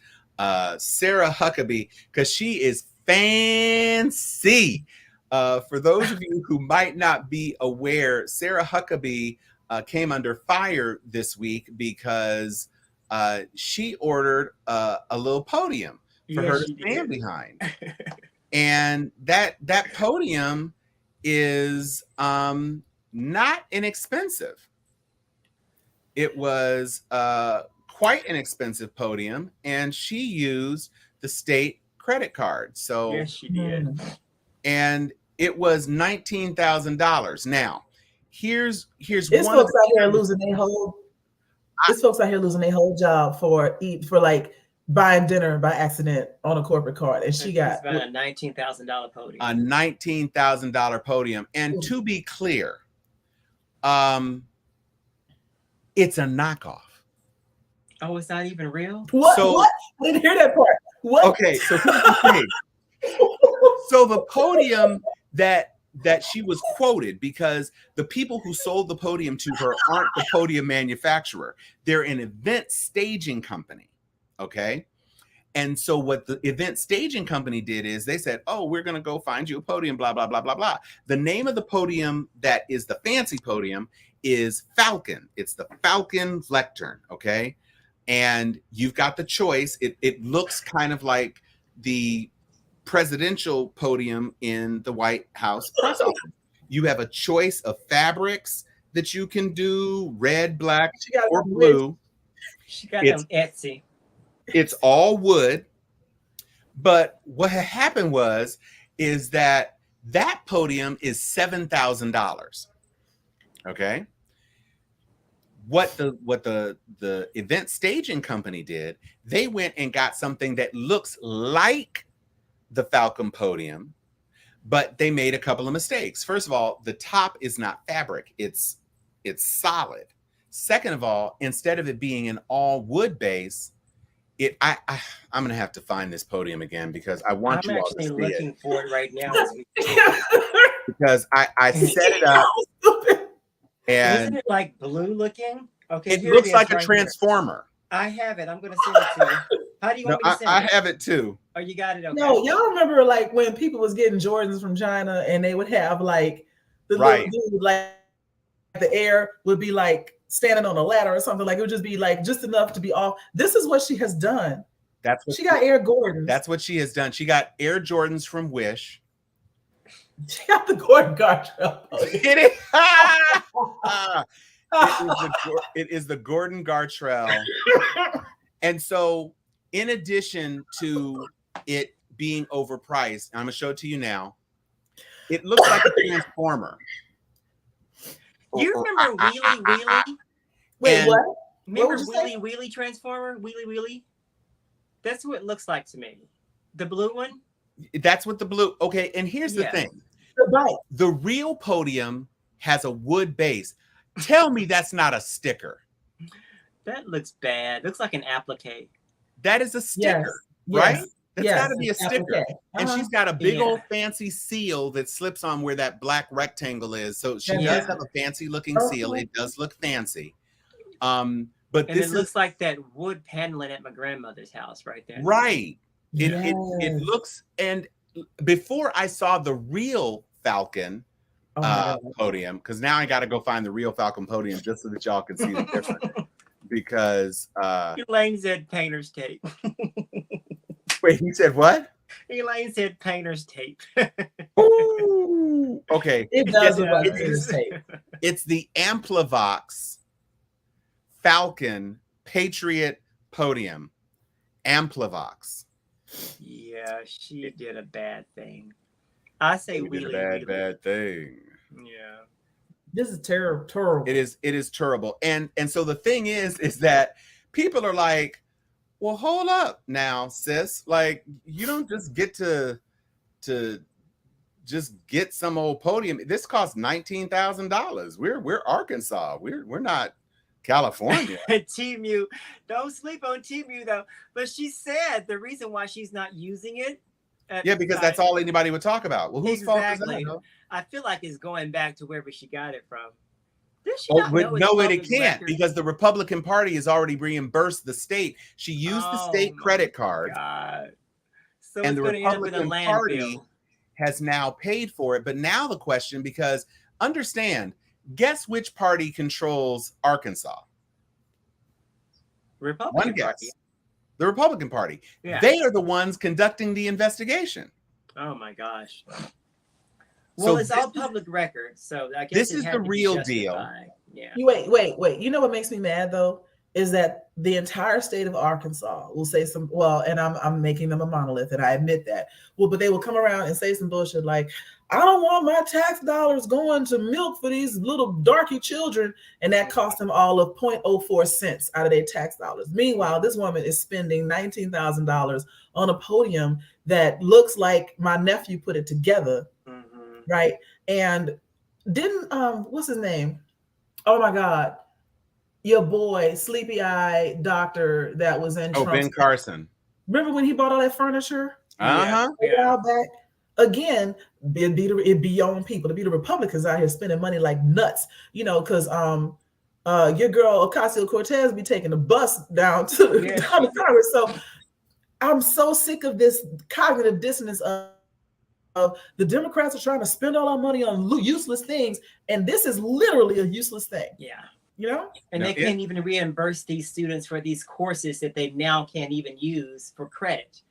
Sarah Huckabee, because she is fancy. For those of you who might not be aware, Sarah Huckabee came under fire this week because she ordered a little podium for her to stand behind. And that podium is not inexpensive. It was quite an expensive podium, and she used the state credit card. So yes, she did. And it was $19,000. Now, here's this one. Folks out here losing their whole. This folks out here losing their whole job for like buying dinner by accident on a corporate card, and she got about a $19,000 podium. A $19,000 podium, and to be clear, it's a knockoff. Oh, it's not even real? What? I didn't hear that part. What? Okay, so here's the thing. So the podium that she was quoted, because the people who sold the podium to her aren't the podium manufacturer. They're an event staging company, okay? And so what the event staging company did is they said, oh, we're going to go find you a podium, blah, blah, blah, blah, blah. The name of the podium that is the fancy podium is Falcon. It's the Falcon lectern, okay? And you've got the choice. It looks kind of like the presidential podium in the White House press office. You have a choice of fabrics that you can do, red, black, or blue. She got them Etsy. It's all wood. But what had happened is that podium is $7,000. Okay. What the event staging company did, they went and got something that looks like the Falcon podium, but they made a couple of mistakes. First of all, the top is not fabric, it's solid. Second of all, instead of it being an all wood base, I'm gonna have to find this podium again, because I want you all to see it. I'm actually looking for it right now. Because I set it up. And isn't it like blue looking? Okay, it looks like a transformer. Here. I have it. I'm going to send it to you. How do you want me to send it? I have it too. Oh, you got it? Okay. No, y'all remember like when people was getting Jordans from China, and they would have like the little dude, like the air would be like standing on a ladder or something. Like it would just be like just enough to be off. This is what she has done. That's what she got. Air Jordans. That's what she has done. She got Air Jordans from Wish. She got the Gordon Gartrell. It is the Gordon Gartrell. And so, in addition to it being overpriced, I'm gonna show it to you now. It looks like a transformer. You remember Wheelie Wheelie? Wait, what? Remember Wheelie Wheelie transformer? Wheelie Wheelie? That's what it looks like to me. The blue one? That's what the blue. Okay, and here's the thing. The real podium has a wood base. Tell me that's not a sticker. That looks bad. Looks like an applique. That is a sticker, right? That's got to be a sticker. And she's got a big old fancy seal that slips on where that black rectangle is. So she does have a fancy looking seal. It does look fancy. But and it looks like that wood paneling at my grandmother's house right there. Right. It looks, and before I saw the real Falcon podium, because now I got to go find the real Falcon podium just so that y'all can see the difference. Because Elaine said painter's tape. Wait, he said what? Elaine said painter's tape. Ooh, okay. It does look like painter's tape. It's the Amplivox Falcon Patriot podium. Amplivox. Yeah, she did a bad thing. I say we did a bad thing. Yeah. This is terrible. It is terrible. And so the thing is that people are like, well, hold up now, sis. Like, you don't just get to just get some old podium. This costs $19,000. We're Arkansas. We're not California. TMU, don't sleep on TMU though. But she said the reason why she's not using it. Because that's all anybody would talk about. Well, whose fault is that? Though? I feel like it's going back to wherever she got it from. It can't, because the Republican Party has already reimbursed the state. She used the state credit card, so and the Republican Party has now paid for it. But now the question, because understand, guess which party controls Arkansas? Republican Party. The Republican Party. Yeah. They are the ones conducting the investigation. Oh my gosh. Well, it's all public record, so I guess this is the real deal. Yeah. Wait. You know what makes me mad though is that the entire state of Arkansas will say some. Well, and I'm making them a monolith, and I admit that. Well, but they will come around and say some bullshit like, "I don't want my tax dollars going to milk for these little darky children," and that cost them all of 0.04 cents out of their tax dollars. Meanwhile, this woman is spending $19,000 on a podium that looks like my nephew put it together. Right. And didn't what's his name? Oh my God. Your boy, sleepy eye doctor that was in Trump's Ben Carson. Remember when he bought all that furniture? A while back? Again, it'd be your own people. It'd be the Republicans out here spending money like nuts, because your girl Ocasio-Cortez be taking the bus down to Congress. So I'm so sick of this cognitive dissonance of the Democrats are trying to spend all our money on useless things, and this is literally a useless thing. Yeah. And they can't even reimburse these students for these courses that they now can't even use for credit.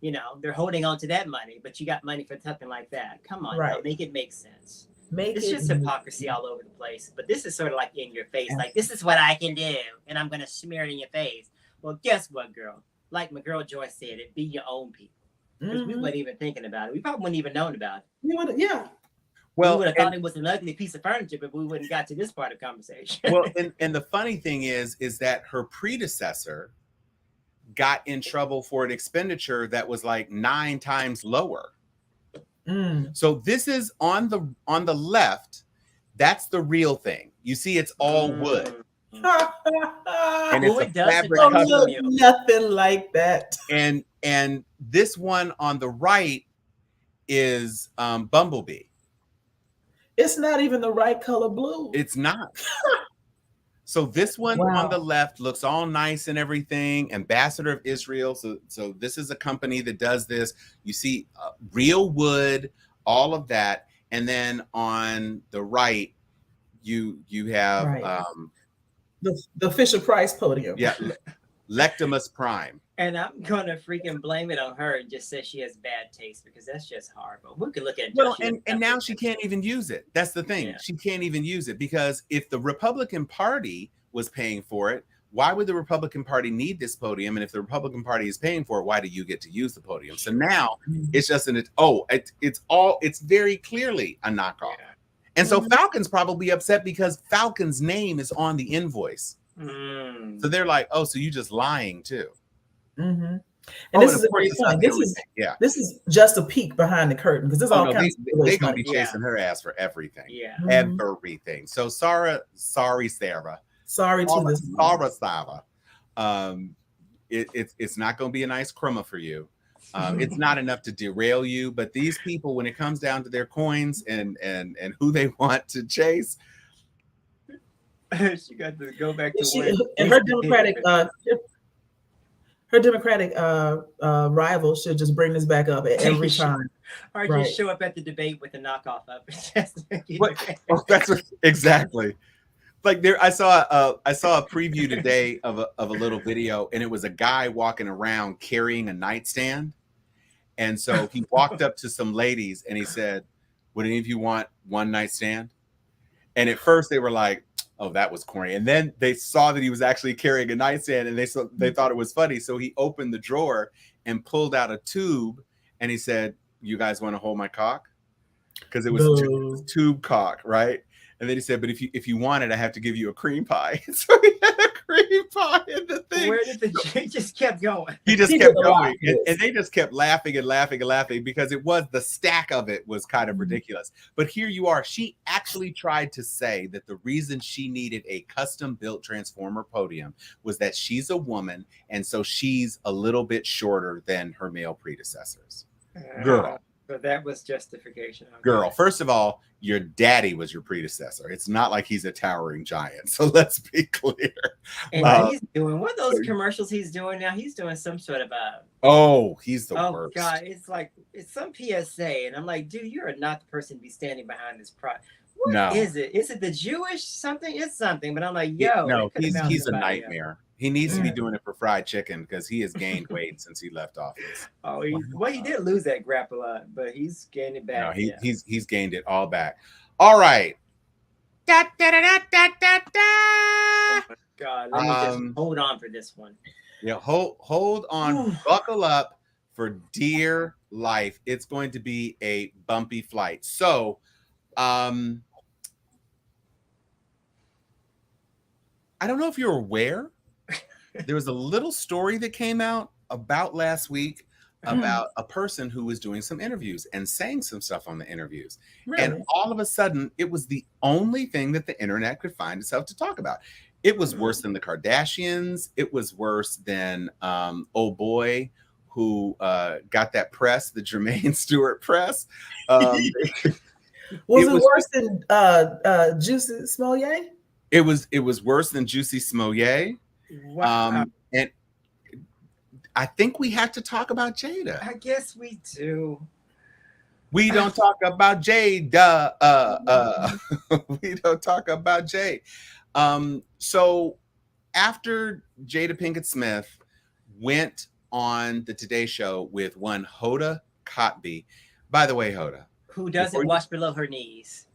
They're holding on to that money, but you got money for something like that. Come on, now, make it make sense. It's just hypocrisy all over the place. But this is sort of like in your face, like, this is what I can do, and I'm going to smear it in your face. Well, guess what, girl? Like my girl Joyce said, it be your own people. Because we weren't even thinking about it. We probably wouldn't even known about it. Well, we would have thought it was an ugly piece of furniture, but we wouldn't got to this part of the conversation. Well, and the funny thing is that her predecessor got in trouble for an expenditure that was like 9 times lower. So this is on the left. That's the real thing. You see, it's all wood. And it's a fabric cover. Nothing like that. And this one on the right is Bumblebee. It's not even the right color blue. It's not. So this one on the left looks all nice and everything. Ambassador of Israel. So this is a company that does this. You see real wood, all of that. And then on the right, you have the Fisher Price podium. Yeah, Lectimus Prime. And I'm gonna freaking blame it on her and just say she has bad taste, because that's just horrible. We could look at and now she can't even use it. That's the thing. She can't even use it, because if the Republican Party was paying for it, why would the Republican Party need this podium? And if the Republican Party is paying for it, why do you get to use the podium? So now it's just it's very clearly a knockoff. And so Falcon's probably upset because Falcon's name is on the invoice. So they're like, oh, so you just lying too. And this is a great point. This is just a peek behind the curtain, because there's all kinds of they're gonna be chasing her ass for everything. Everything. So Sarah. Sorry to this. Sarah. It's not gonna be a nice crumma for you. It's not enough to derail you, but these people, when it comes down to their coins and who they want to chase, She got to go back to She, work. and her Democratic rival should just bring this back up every time. Or just show up at the debate with a knockoff of it. That's exactly. Like I saw a preview today of a little video, and it was a guy walking around carrying a nightstand. And so he walked up to some ladies and he said, "Would any of you want one night stand?" And at first they were like, "Oh, that was corny." And then they saw that he was actually carrying a nightstand, and they thought it was funny. So he opened the drawer and pulled out a tube, and he said, "You guys want to hold my cock?" Because it was tube cock, right? And then he said, "But if you want it, I have to give you a cream pie." So he had a cream pie in the thing. Where did he just kept going? He just kept going. And they just kept laughing and laughing and laughing because the stack of it was kind of ridiculous. But here you are. She actually tried to say that the reason she needed a custom built transformer podium was that she's a woman. And so she's a little bit shorter than her male predecessors. Girl. So that was justification. Okay. Girl, first of all, your daddy was your predecessor. It's not like he's a towering giant. So let's be clear. And he's doing one of those commercials he's doing now. He's doing some sort of he's the worst. Oh God, it's some PSA, and I'm like, dude, you are not the person to be standing behind this product. What is it? Is it the Jewish something? It's something, but I'm like, yo, no, he's a nightmare. He needs to be doing it for fried chicken because he has gained weight since he left office. Oh, he did lose that grapple, but he's gained it back. No, he's gained it all back. All right. Da, da, da, da, da, da, da. Oh my God, let me just hold on for this one. Yeah, hold on, buckle up for dear life. It's going to be a bumpy flight. So, I don't know if you're aware. There was a little story that came out about last week about a person who was doing some interviews and saying some stuff on the interviews. Really? And all of a sudden, it was the only thing that the internet could find itself to talk about. It was worse than the Kardashians. It was worse than old boy who got that press, the Jermaine Stewart press. Was it worse than Juicy Smollett? It was worse than Juicy Smollett. Wow. And I think we have to talk about Jada. I guess we do. We don't talk about Jada. We don't talk about Jay. So after Jada Pinkett Smith went on the Today Show with one Hoda Kotb, by the way, Hoda, who doesn't wash below her knees.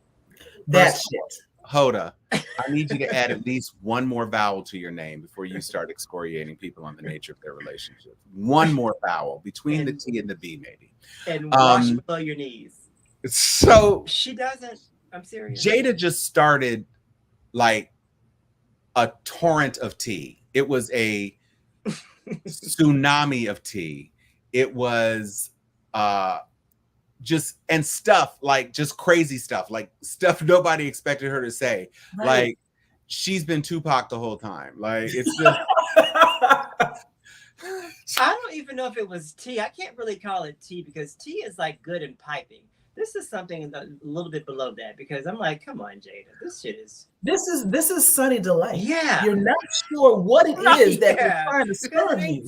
That shit. Hoda, I need you to add at least one more vowel to your name before you start excoriating people on the nature of their relationship. One more vowel between the T and the B, maybe. And wash below your knees. So she doesn't. I'm serious. Jada just started like a torrent of tea. It was a tsunami of tea. It was just and stuff like just crazy stuff, like stuff nobody expected her to say. Right. Like she's been Tupac the whole time. Like it's just I don't even know if it was tea. I can't really call it tea because tea is like good in piping. This is something a little bit below that because I'm like, come on, Jada, this shit is. This is Sunny Delight. Yeah, you're not sure what it is that you're trying to serve you,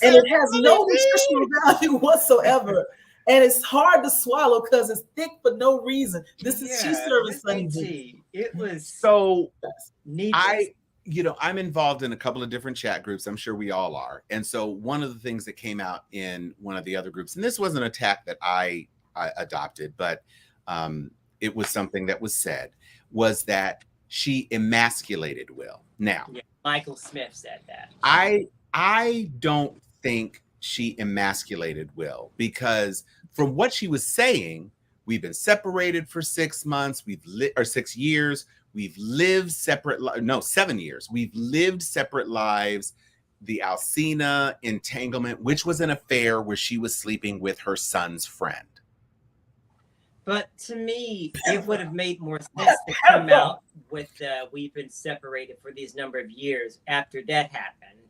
and it has no nutritional value whatsoever, and it's hard to swallow because it's thick for no reason. She's serving Sunny tea. It was so. Needless. I'm involved in a couple of different chat groups. I'm sure we all are, and so one of the things that came out in one of the other groups, and this was an attack that I adopted, but it was something that was said, was that she emasculated Will. Now, Michael Smith said that. I don't think she emasculated Will because from what she was saying, we've been separated for 6 months, or 6 years, we've lived 7 years. We've lived separate lives. The Alcina entanglement, which was an affair where she was sleeping with her son's friend. But to me, it would have made more sense to come out with we've been separated for these number of years after that happened.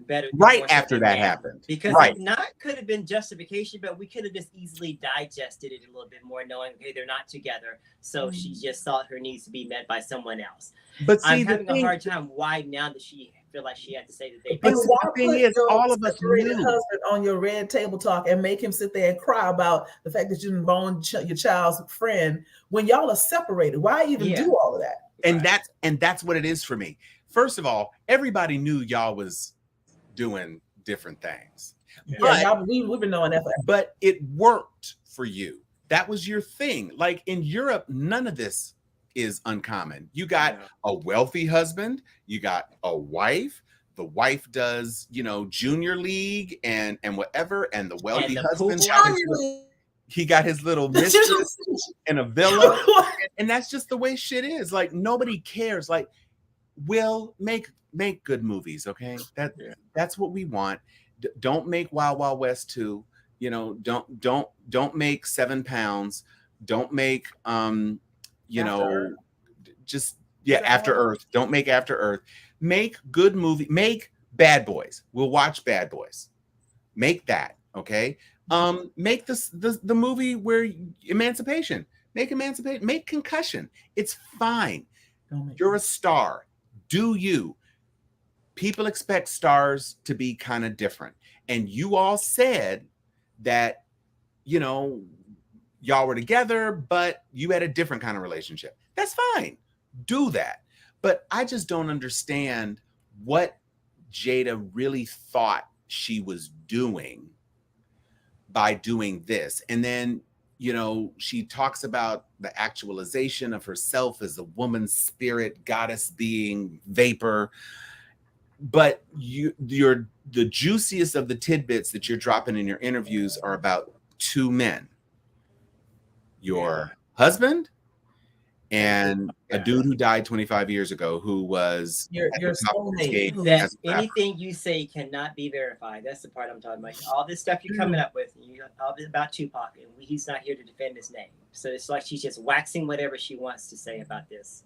better. Right after that happened. Because right. it not could have been justification, but we could have just easily digested it a little bit more, knowing, okay, they're not together. So she just thought her needs to be met by someone else. But see, I'm having a hard time. Why now does she feel like she had to say that they? But the thing is, all of us knew husband on your red table talk and make him sit there and cry about the fact that you didn't bone your child's friend when y'all are separated. Why even do all of that? And that's what it is for me. First of all, everybody knew y'all was doing different things. Yeah, we've been knowing that. But it worked for you. That was your thing. Like in Europe, none of this is uncommon. You got a wealthy husband, you got a wife. The wife does, junior league and whatever, and the wealthy husband got his little mistress in a villa, and that's just the way shit is. Like nobody cares. Like, we'll make good movies, okay? That's what we want. Don't make Wild Wild West 2. Don't make 7 Pounds. Don't make After Earth. Don't make After Earth. Make good movie. Make Bad Boys. We'll watch Bad Boys. Make that, okay? Make the movie where Emancipation. Make Emancipation. Make Concussion. It's fine. You're a star. Do you? People expect stars to be kind of different. And you all said that, y'all were together, but you had a different kind of relationship. That's fine. Do that. But I just don't understand what Jada really thought she was doing by doing this. And then, she talks about the actualization of herself as a woman's spirit, goddess being, vapor. But the juiciest of the tidbits that you're dropping in your interviews are about 2 men. Your husband and a dude who died 25 years ago, who was your soulmate. That anything you say cannot be verified. That's the part I'm talking about. All this stuff you're coming up with, all this about Tupac, and he's not here to defend his name. So it's like she's just waxing whatever she wants to say about this.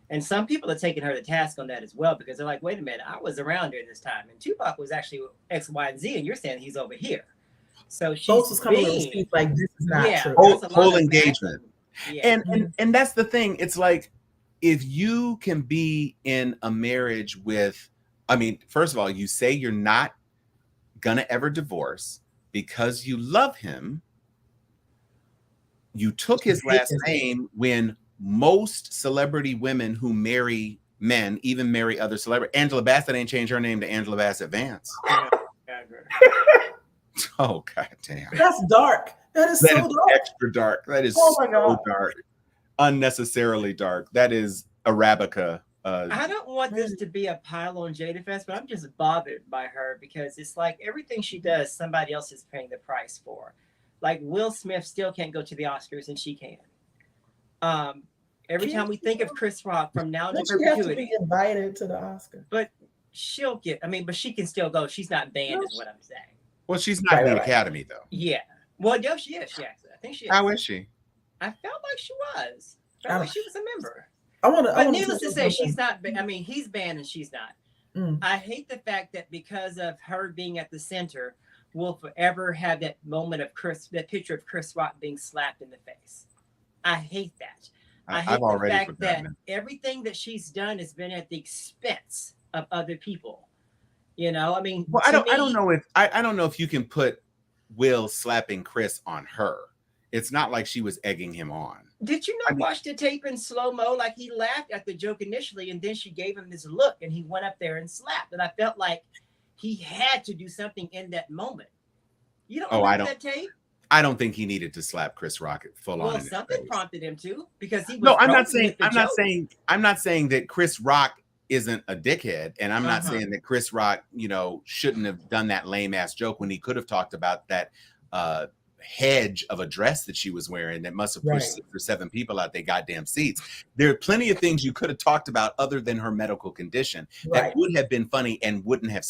And some people are taking her to task on that as well, because they're like, wait a minute, I was around during this time, and Tupac was actually X, Y, and Z, and you're saying he's over here. So she's folks was coming to speak like this is not true. Whole engagement. Yeah. And that's the thing. It's like, if you can be in a marriage with, first of all, you say you're not gonna ever divorce because you love him. You took his last name when most celebrity women who marry men even marry other celebrities. Angela Bassett ain't changed her name to Angela Bassett Vance. Oh, god damn. That's dark. That is so dark. Extra dark. That is so dark. Unnecessarily dark. That is Arabica. I don't want this to be a pile on Jada Fest, but I'm just bothered by her because it's like everything she does, somebody else is paying the price for. Like Will Smith still can't go to the Oscars and she can. Every time we think of Chris Rock from now to perpetuity, have to be invited to the Oscar. But she'll get. But she can still go. She's not banned, is what I'm saying. Well, she's not in the Academy though. Yeah. Well, no, she is. She actually, I think she is. How is she? I felt like she was. I felt like she was a member. But needless to say, she's not. He's banned and she's not. I hate the fact that because of her being at the center, we'll forever have that moment of that picture of Chris Rock being slapped in the face. I hate that. I hate the fact that everything that she's done has been at the expense of other people. Well, I don't know if you can put Will slapping Chris on her. It's not like she was egging him on. Did you not watch the tape in slow-mo? Like he laughed at the joke initially, and then she gave him this look, and he went up there and slapped. And I felt like he had to do something in that moment. You don't remember that tape? I don't think he needed to slap Chris Rock full on. Well, something prompted him to, because he was. No, I'm not saying that Chris Rock isn't a dickhead, and I'm not saying that Chris Rock, shouldn't have done that lame ass joke when he could have talked about that hedge of a dress that she was wearing that must have pushed 6 or 7 people out their goddamn seats. There are plenty of things you could have talked about other than her medical condition that would have been funny and wouldn't have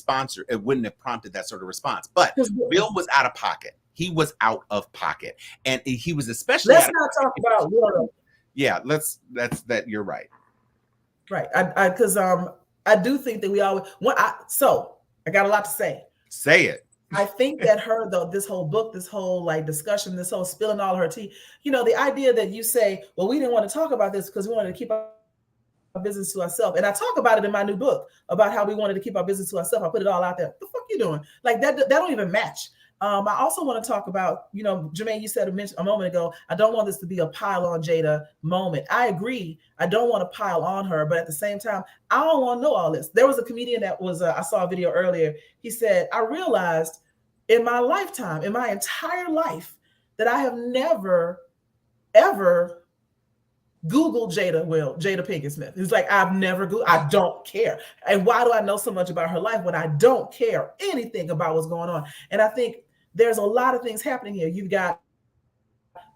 prompted that sort of response. But Bill was out of pocket. He was out of pocket, and he was especially. Let's not talk about Will. Yeah, that's you're right. Right, because I do think that we always I got a lot to say. Say it. I think that this whole book, this whole like discussion, this whole spilling all her tea, you know, the idea that you say, well, we didn't want to talk about this because we wanted to keep our business to ourselves. And I talk about it in my new book about how we wanted to keep our business to ourselves. I put it all out there. What the fuck you doing? Like that don't even match. I also want to talk about, you know, Jermaine, you said a moment ago, I don't want this to be a pile on Jada moment. I agree. I don't want to pile on her, but at the same time, I don't want to know all this. There was a comedian that was, I saw a video earlier. He said, I realized in my lifetime, in my entire life, that I have never, ever Googled Jada Pinkett Smith. He's like, I've never Googled, I don't care. And why do I know so much about her life when I don't care anything about what's going on? And I think there's a lot of things happening here. You've got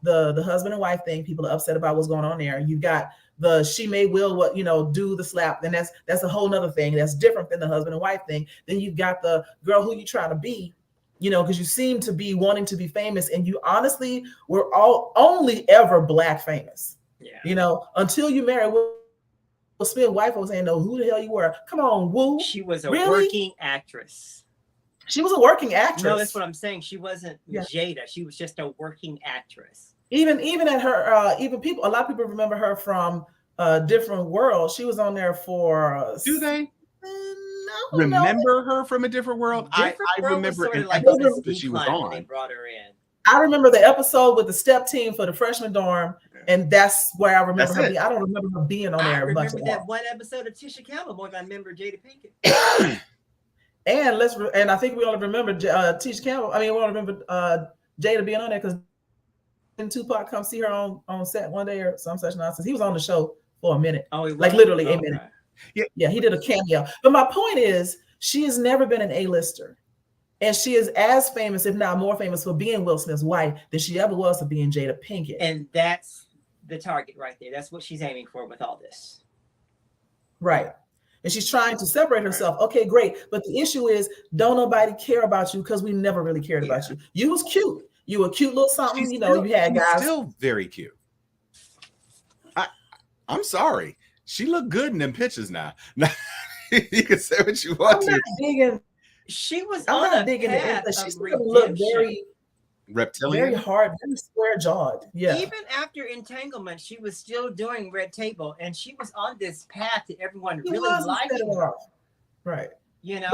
the husband and wife thing. People are upset about what's going on there. You've got the she may will what, you know, do the slap. And that's a whole nother thing. That's different than the husband and wife thing. Then you've got the girl who you trying to be, you know, because you seem to be wanting to be famous. And you honestly were all only ever Black famous. Yeah. You know, until you marry Will Smith, wife was saying, no, who the hell you were? Come on, Woo. She was a working actress. She was a working actress. No, that's what I'm saying. She wasn't Jada. She was just a working actress. Even at her, even people, a lot of people remember her from Different World. She was on there for. Do they remember her from A Different World? I remember an episode that she was on. They brought her in. I remember the episode with the step team for the freshman dorm, and that's where I remember her being. I don't remember her being on there. I remember that one episode of Tisha Campbell more than I remember Jada Pinkett. And I think we only remember Tisha Campbell. I mean, we only remember Jada being on there because didn't Tupac come see her on set one day or some such nonsense? He was on the show for a minute. Oh, like literally a minute. Yeah, he did a cameo. But my point is, she has never been an A-lister. And she is as famous, if not more famous, for being Will Smith's wife than she ever was for being Jada Pinkett. And that's the target right there. That's what she's aiming for with all this. Right. And she's trying to separate herself. Okay, great. But the issue is, don't nobody care about you because we never really cared about you. You was cute. You were a cute little something. You had guys. Still very cute. I'm sorry. She looked good in them pictures now. You can say what you want to. She was on a path of looked very reptilian, very hard, very square jawed. Yeah. Even after entanglement, she was still doing Red Table, and she was on this path to everyone really liking her. Right. You know,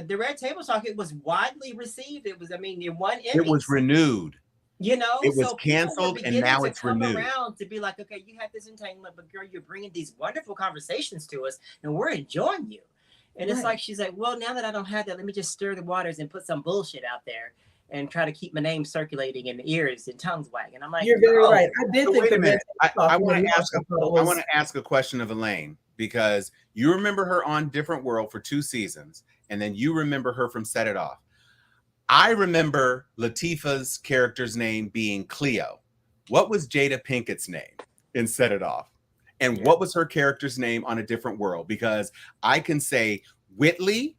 the Red Table talk, it was widely received. It was, I mean, it won Emmys. It was renewed. You know, it was canceled, and now it's renewed. Around to be like, okay, you had this entanglement, but girl, you're bringing these wonderful conversations to us, and we're enjoying you. And it's like, she's like, well, now that I don't have that, let me just stir the waters and put some bullshit out there and try to keep my name circulating in the ears and tongues wagging. I'm like, you're very right. I did think wait a minute. I want to ask a question of Elaine, because you remember her on Different World for 2 seasons, and then you remember her from Set It Off. I remember Latifah's character's name being Cleo. What was Jada Pinkett's name in Set It Off? And what was her character's name on A Different World? Because I can say Whitley,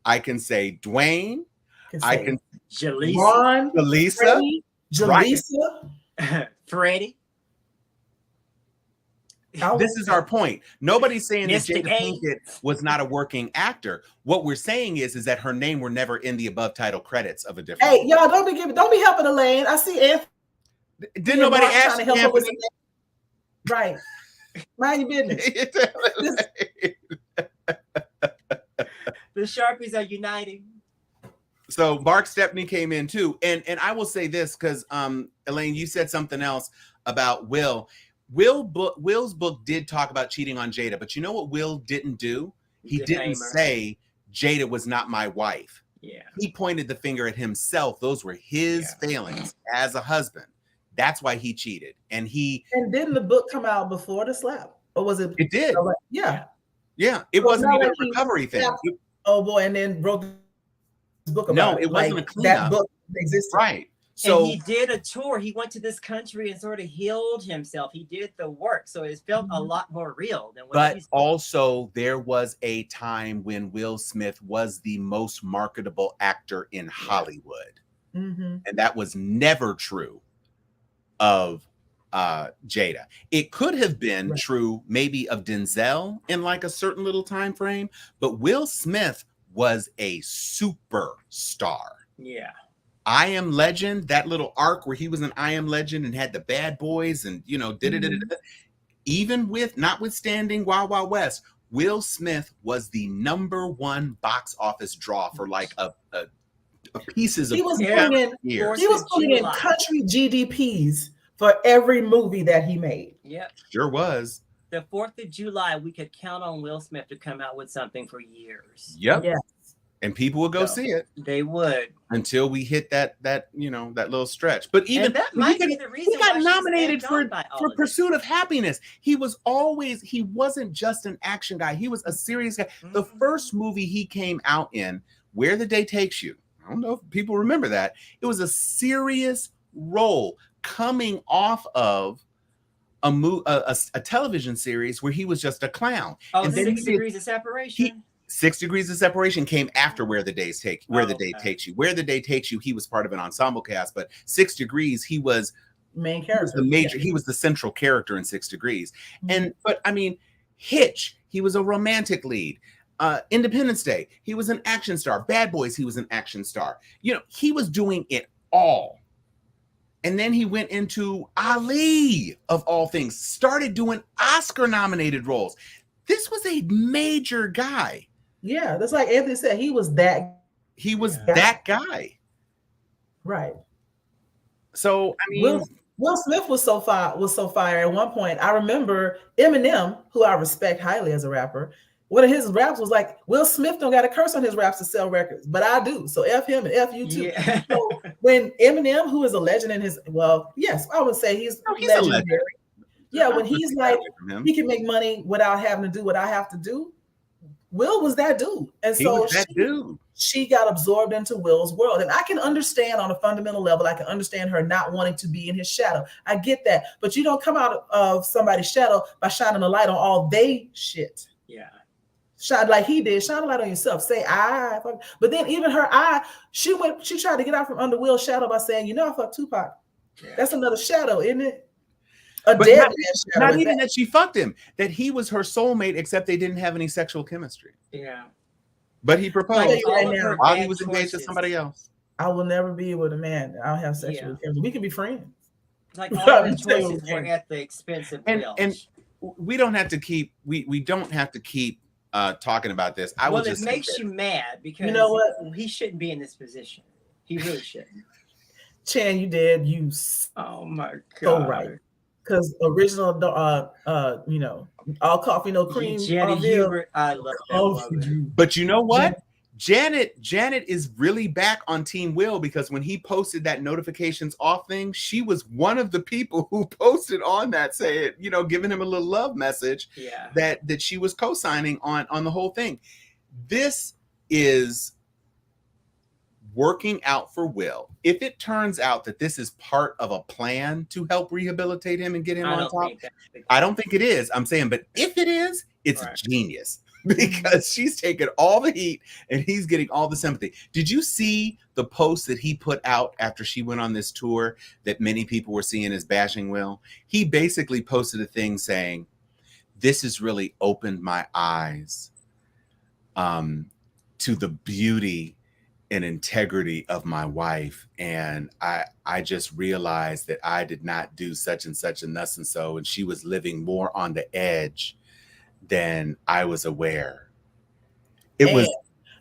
I can say Dwayne, I can Jaleesa, Freddie. This is our point. Nobody's saying that Jada Pinkett was not a working actor. What we're saying is that her name were never in the above title credits of A Different World. Hey, y'all, don't be helping Elaine. I see Anthony. Didn't nobody ask to help her with right. Mind your business. The Sharpies are uniting. So Mark Stepney came in too. And I will say this, because Elaine, you said something else about Will. Will's book did talk about cheating on Jada, but you know what Will didn't do? He didn't say Jada was not my wife. Yeah. He pointed the finger at himself. Those were his failings as a husband. That's why he cheated. And didn't the book come out before the slap? Or was it? It did. Yeah. Yeah. It wasn't even a recovery thing. Oh boy. And then wrote this book about No, it wasn't a cleanup. That book existed. Right. So, and he did a tour. He went to this country and sort of healed himself. He did the work. So it felt a lot more real than what But also there was a time when Will Smith was the most marketable actor in Hollywood. Mm-hmm. And that was never true of Jada. It could have been true maybe of Denzel in like a certain little time frame, but Will Smith was a superstar. Yeah. I Am Legend, that little arc where he was an I Am Legend and had the bad boys and, you know, even with, notwithstanding Wild Wild West, Will Smith was the #1 box office draw for like a pieces of. He was putting in country GDPs for every movie that he made. Yep. Sure was. The 4th of July, we could count on Will Smith to come out with something for years. Yep. Yes. And people would go see it. They would. Until we hit that you know, that little stretch. But even that might be the reason he got why nominated for Pursuit of this. Happiness. He wasn't just an action guy. He was a serious guy. Mm-hmm. The first movie he came out in, Where the Day Takes You, I don't know if people remember that. It was a serious role coming off of a television series where he was just a clown. Oh, and 6 Degrees of Separation. 6 Degrees of Separation came after Where the Day Takes You. Where the Day Takes You, he was part of an ensemble cast, but 6 Degrees, he was main character. He was the central character in 6 Degrees. But I mean, Hitch, he was a romantic lead. Independence Day, he was an action star. Bad Boys, he was an action star. You know, he was doing it all. And then he went into Ali, of all things, started doing Oscar-nominated roles. This was a major guy. Yeah, that's like Anthony said. He was that guy. Right. So I mean, Will Smith was so fire. At one point, I remember Eminem, who I respect highly as a rapper. One of his raps was like, Will Smith don't got to curse on his raps to sell records, but I do. So F him and F you too. Yeah. So when Eminem, who is a legend in his, well, yes, I would say he's legendary. Yeah, when he's like, he can make money without having to do what I have to do. Will was that dude. And so she got absorbed into Will's world. And I can understand on a fundamental level, I can understand her not wanting to be in his shadow. I get that. But you don't come out of somebody's shadow by shining a light on all they shit. Yeah. Shine like he did. Shine a light on yourself. Say I. But then even her she tried to get out from under Will's shadow by saying, you know, I fucked Tupac. Yeah. That's another shadow, isn't it? Not even that she fucked him, that he was her soulmate, except they didn't have any sexual chemistry. Yeah. But he proposed while he was engaged to somebody else. I will never be with a man that I don't have sexual chemistry. We can be friends. Like all the choices were at the expense of Will. And we don't have to keep talking about this. It makes you mad because you know what? He shouldn't be in this position. He really shouldn't. Chan, you did. Oh my God. So right. Because original, you know, all coffee, no cream. Janet, I love that. But you know what? Janet is really back on Team Will, because when he posted that notifications off thing, she was one of the people who posted on that saying, you know, giving him a little love message. Yeah. That she was co-signing on the whole thing. This is working out for Will. If it turns out that this is part of a plan to help rehabilitate him and get him on top, I don't think it is. I'm saying, but if it is, it's genius, because she's taking all the heat and he's getting all the sympathy. Did you see the post that he put out after she went on this tour that many people were seeing as bashing Will? He basically posted a thing saying, this has really opened my eyes to the beauty and integrity of my wife, and I just realized that I did not do such and such and thus and so, and she was living more on the edge than I was aware.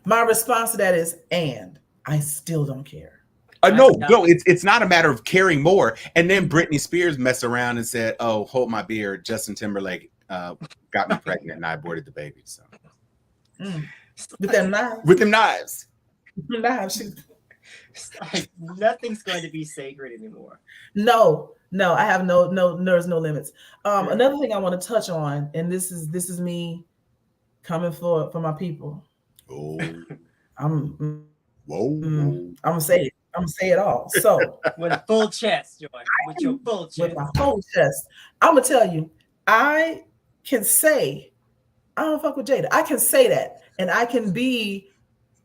My response to that is, and I still don't care. No, it's not a matter of caring more. And then Britney Spears messed around and said, "Oh, hold my beer. Justin Timberlake got me pregnant, and I aborted the baby." So with them knives. With them knives. Nothing's going to be sacred anymore. No, I have there's no limits. Another thing I want to touch on, and this is me coming for my people. Oh, I'm gonna say it all. So with a full chest, Joy. With your full chest. With my full chest. I'm gonna tell you, I can say I don't fuck with Jada. I can say that, and I can be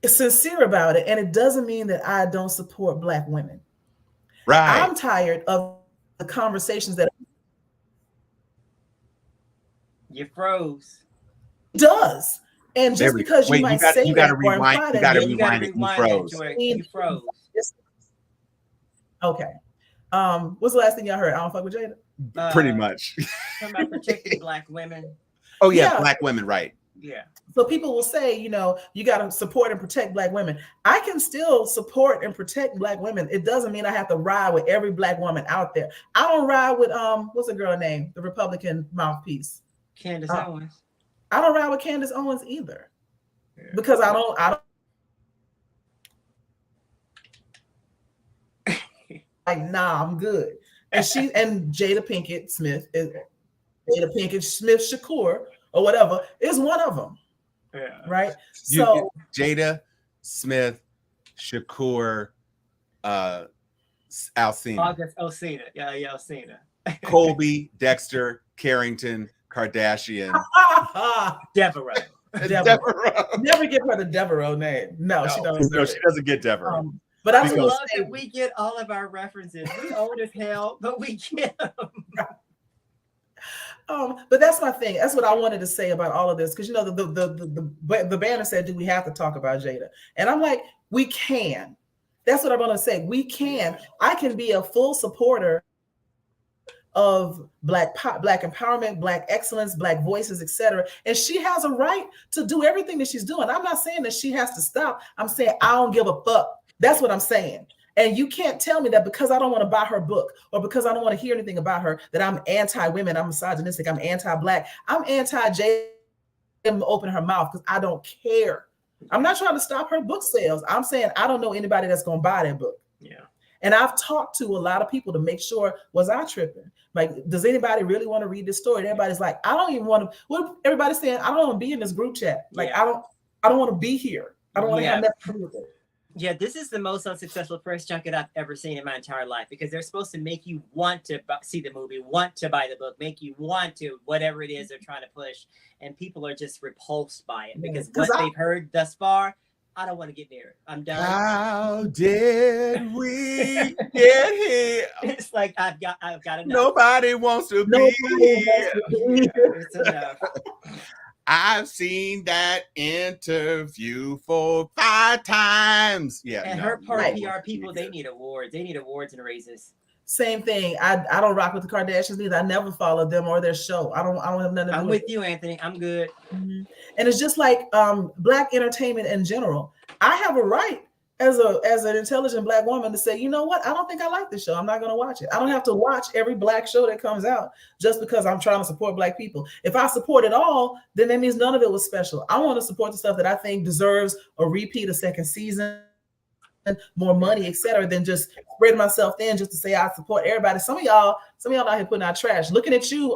sincere about it, and it doesn't mean that I don't support Black women. Right. I'm tired of the conversations that you froze. Does. And just because you might say you got to that or rewind. imply You got that, to rewind it. You froze. You froze. Okay. What's the last thing y'all heard? I don't fuck with Jada. Pretty much. Talking about protecting Black women. Oh yeah, Black women, right? Yeah. So people will say, you know, you got to support and protect Black women. I can still support and protect Black women. It doesn't mean I have to ride with every Black woman out there. I don't ride with what's the girl name? The Republican mouthpiece, Candace Owens. I don't ride with Candace Owens either, because I don't. Like, nah, I'm good. And she and Jada Pinkett Smith Shakur or whatever is one of them. Yeah. Right. So Jada Smith Shakur, Alsina. August Alsina. Yeah, Alsina. Colby, Dexter, Carrington, Kardashian. Devereaux. Never give her the Devereaux name. No, she doesn't. No, she doesn't get Devereaux. But I love that we get all of our references. We old as hell, but we get them. But that's my thing. That's what I wanted to say about all of this, because you know the banner said, "Do we have to talk about Jada?" And I'm like, we can. That's what I'm going to say. We can. I can be a full supporter of Black empowerment, Black excellence, Black voices, etc. And she has a right to do everything that she's doing. I'm not saying that she has to stop. I'm saying I don't give a fuck. That's what I'm saying. And you can't tell me that because I don't want to buy her book or because I don't want to hear anything about her that I'm anti-women, I'm misogynistic, I'm anti-Black, I'm anti-Jada open her mouth because I don't care. I'm not trying to stop her book sales. I'm saying I don't know anybody that's going to buy that book. Yeah. And I've talked to a lot of people to make sure, was I tripping? Like, does anybody really want to read this story? And everybody's like, I don't even want to. What everybody's saying, I don't want to be in this group chat. Like, I don't want to be here. I don't want to have nothing to do with it. Yeah, this is the most unsuccessful press junket I've ever seen in my entire life, because they're supposed to make you want to see the movie, want to buy the book, make you want to, whatever it is they're trying to push. And people are just repulsed by it because what they've heard thus far, I don't want to get near it. I'm done. How did we get here? It's like I've got enough. Nobody wants to be here. It's enough. I've seen that interview 4 or 5 times. Yeah. And her PR people, they need awards. They need awards and raises. Same thing. I don't rock with the Kardashians either. I never followed them or their show. I don't have nothing to do I'm with you, Anthony. I'm good. Mm-hmm. And it's just like Black entertainment in general. I have a right as an intelligent Black woman to say, you know what? I don't think I like this show. I'm not going to watch it. I don't have to watch every Black show that comes out just because I'm trying to support Black people. If I support it all, then that means none of it was special. I want to support the stuff that I think deserves a repeat, a second season, more money, etc., than just spreading myself thin just to say I support everybody. Some of y'all out here putting out trash. Looking at you,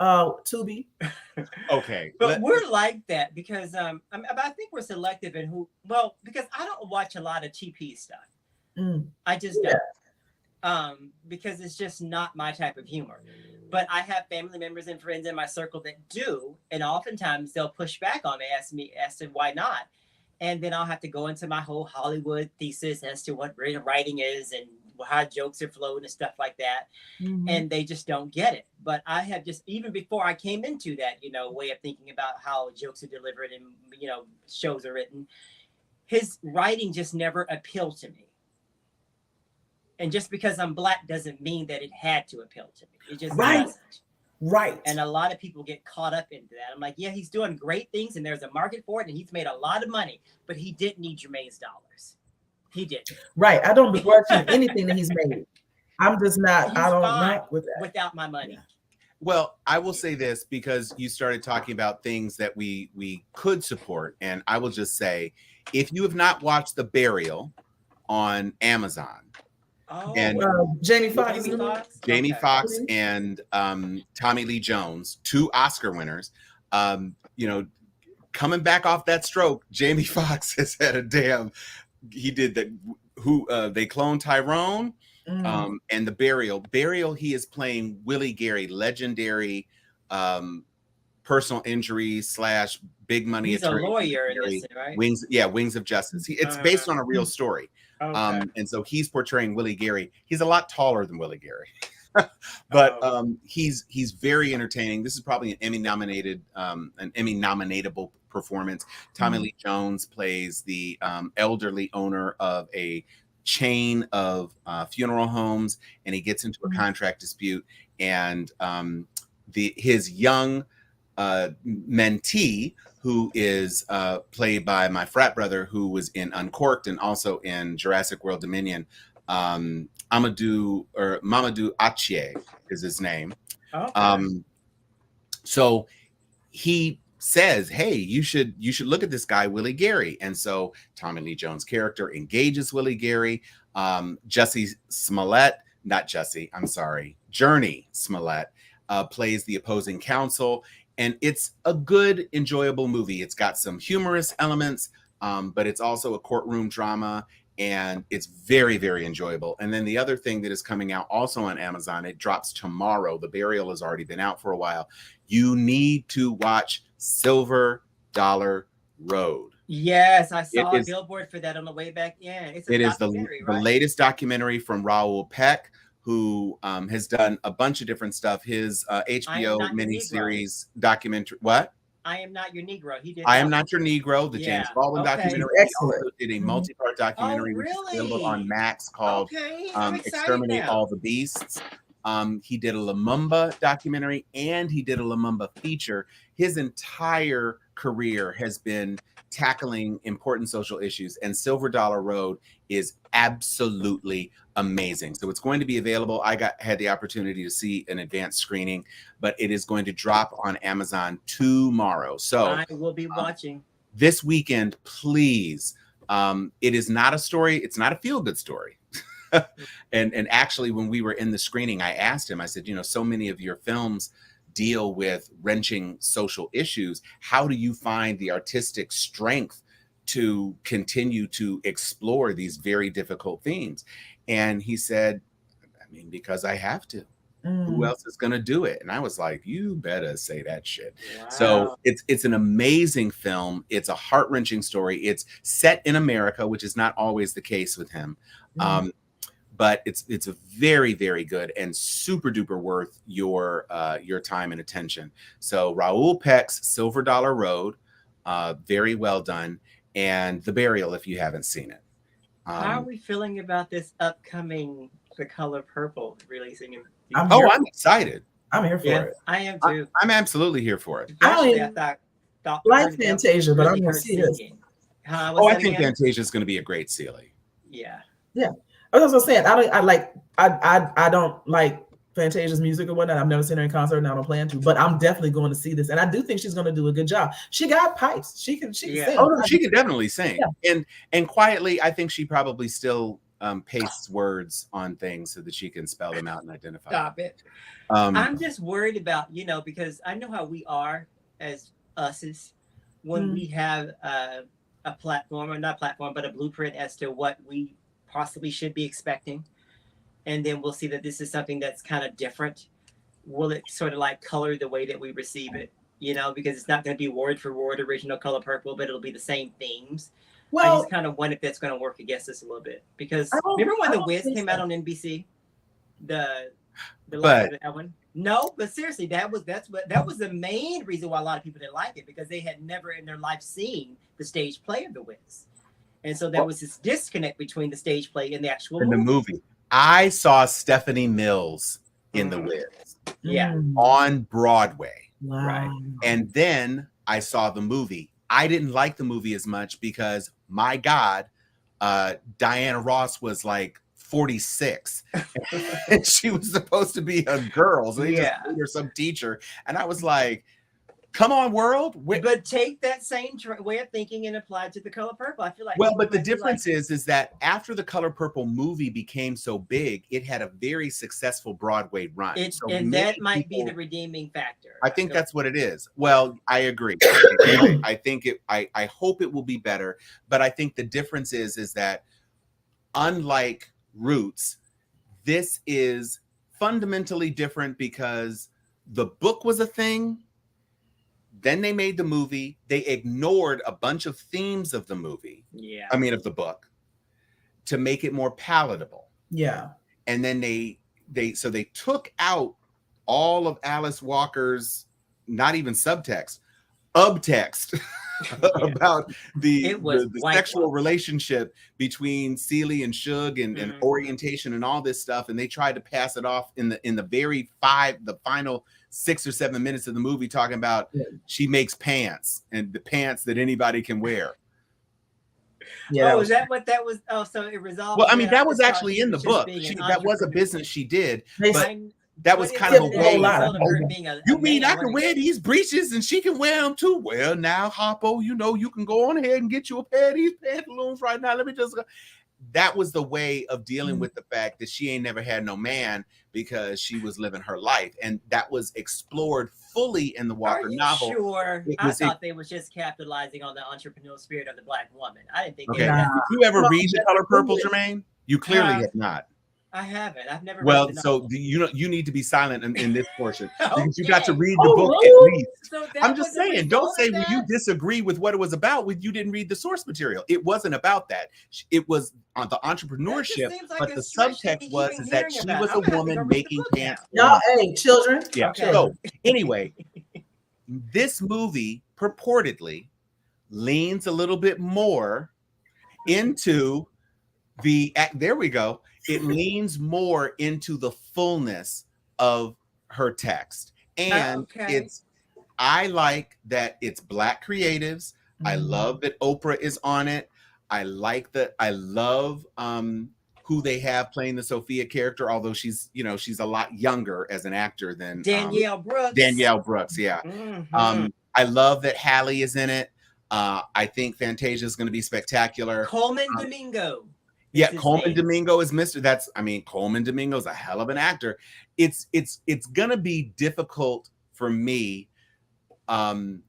Tubi. Okay, but we're like that because I think we're selective in who. Well, because I don't watch a lot of TP stuff. I just don't. Because it's just not my type of humor. But I have family members and friends in my circle that do, and oftentimes they'll push back on me, ask them why not. And then I'll have to go into my whole Hollywood thesis as to what writing is and how jokes are flowing and stuff like that. Mm-hmm. And they just don't get it. But I have just, even before I came into that, way of thinking about how jokes are delivered and, shows are written, his writing just never appealed to me. And just because I'm Black doesn't mean that it had to appeal to me. It just doesn't. Right. And a lot of people get caught up into that. I'm like, yeah, he's doing great things and there's a market for it and he's made a lot of money, but he didn't need Jermaine's dollars. He didn't. Right. I don't begrudge him anything that he's made. I'm just not, I don't like with that. Without my money. Well, I will say this because you started talking about things that we could support. And I will just say, if you have not watched The Burial on Amazon, and Jamie Foxx and Tommy Lee Jones, 2 Oscar winners, coming back off that stroke, Jamie Foxx has had he did that. They cloned Tyrone, and The Burial. He is playing Willie Gary, legendary personal injury / big money. He's attorney, a lawyer in this, right? Wings of Justice. It's based on a real story. Okay. And so he's portraying Willie Gary. He's a lot taller than Willie Gary. But he's very entertaining. This is probably an Emmy nominatable performance. Tommy Lee Jones plays the elderly owner of a chain of funeral homes, and he gets into a contract dispute, and his young mentee, who is played by my frat brother, who was in Uncorked and also in Jurassic World Dominion, Mamadou Achie is his name. Okay. So he says, hey, you should look at this guy, Willie Gary. And so Tommy Lee Jones' character engages Willie Gary. Journey Smollett plays the opposing counsel. And it's a good, enjoyable movie. It's got some humorous elements, but it's also a courtroom drama, and it's very, very enjoyable. And then the other thing that is coming out also on Amazon, it drops tomorrow. The Burial has already been out for a while. You need to watch Silver Dollar Road. Yes, I saw a billboard for that on the way back in. It is the latest documentary from Raoul Peck, who has done a bunch of different stuff. His HBO miniseries documentary. What? I Am Not Your Negro. He did. I Am Not Your Negro, the James Baldwin documentary. He also did a multi-part documentary, which is available on Max, called Exterminate All the Beasts. He did a Lumumba documentary, and he did a Lumumba feature. His entire career has been tackling important social issues, and Silver Dollar Road is absolutely amazing. So it's going to be available. I had the opportunity to see an advanced screening, but it is going to drop on Amazon tomorrow. So I will be watching this weekend, please. It is not a story. It's not a feel-good story. and actually, when we were in the screening, I asked him, I said, so many of your films deal with wrenching social issues. How do you find the artistic strength to continue to explore these very difficult themes? And he said, because I have to. Who else is going to do it? And I was like, you better say that shit. Wow. So it's an amazing film. It's a heart-wrenching story. It's set in America, which is not always the case with him. But it's a very, very good and super duper worth your time and attention. So Raoul Peck's Silver Dollar Road, very well done, and The Burial if you haven't seen it. How are we feeling about this upcoming The Color Purple releasing? I'm excited. I'm here for it. I am too. I'm absolutely here for it. I like Fantasia, but I'm going to see this. I think Fantasia is going to be a great Sealy. Yeah. Yeah. I was also saying, I don't like Fantasia's music or whatnot. I've never seen her in concert, and I don't plan to. But I'm definitely going to see this, and I do think she's going to do a good job. She got pipes. She can sing. Oh, no, she can definitely sing. Yeah. And quietly, I think she probably still pastes words on things so that she can spell them out and identify. Stop it. I'm just worried about because I know how we are as us's when we have a platform, or not platform, but a blueprint as to what we possibly should be expecting, and then we'll see that this is something that's kind of different. Will it sort of like color the way that we receive it, because it's not going to be word for word original Color Purple, but it'll be the same themes. Well, I just kind of wonder if that's going to work against us a little bit, because remember when The Wiz came out on NBC, the that one? No, but seriously, that was the main reason why a lot of people didn't like it, because they had never in their life seen the stage play of The Wiz. And so there was this disconnect between the stage play and the actual movie. I saw Stephanie Mills in The Wiz. Yeah. On Broadway. Wow. Right. And then I saw the movie. I didn't like the movie as much because, my God, Diana Ross was like 46. And she was supposed to be a girl. So they just made her some teacher. And I was like, come on, world. But take that same way of thinking and apply it to The Color Purple. I feel like. Well, but the difference is that after The Color Purple movie became so big, it had a very successful Broadway run. And that might be the redeeming factor. I think that's what it is. Well, I agree. I think I hope it will be better. But I think the difference is that unlike Roots, this is fundamentally different because the book was a thing. Then they made the movie. They ignored a bunch of themes of the movie. Yeah. Of the book, to make it more palatable. Yeah. And then they they took out all of Alice Walker's, not even subtext, ubtext about the sexual relationship between Celie and Suge and orientation and all this stuff, and they tried to pass it off in the final 6 or 7 minutes of the movie, talking about she makes pants and the pants that anybody can wear. Yeah. Oh, is that what that was? Oh, so it resolved. Well, I mean, that was actually in the book. That was a business she did, but that was kind of a way. You mean I can wear these breeches and she can wear them too? Well, now, Hoppo, you know, you can go on ahead and get you a pair of these pantaloons right now. Let me just go. That was the way of dealing with the fact that she ain't never had no man because she was living her life. And that was explored fully in the Walker novel. Sure. I thought they were just capitalizing on the entrepreneurial spirit of the Black woman. I didn't think did you ever read The Color Purple, Jermaine? You clearly have not. I haven't. I've never. Well, so you need to be silent in this portion because you got to read the book at least. So I'm just saying, don't say when you disagree with what it was about when you didn't read the source material. It wasn't about that. It was on the entrepreneurship, but the subtext was that she was a woman making pants. Y'all, hey, children. Yeah. Okay. So anyway, this movie purportedly leans a little bit more into there we go. It leans more into the fullness of her text. And I like that it's Black creatives. I love that Oprah is on it. I love who they have playing the Sophia character, although she's a lot younger as an actor than Danielle Brooks. Danielle Brooks, yeah. I love that Halle is in it. I think Fantasia is going to be spectacular. Coleman Domingo. Yeah, Coleman Domingo is Coleman Domingo's a hell of an actor. It's gonna be difficult for me to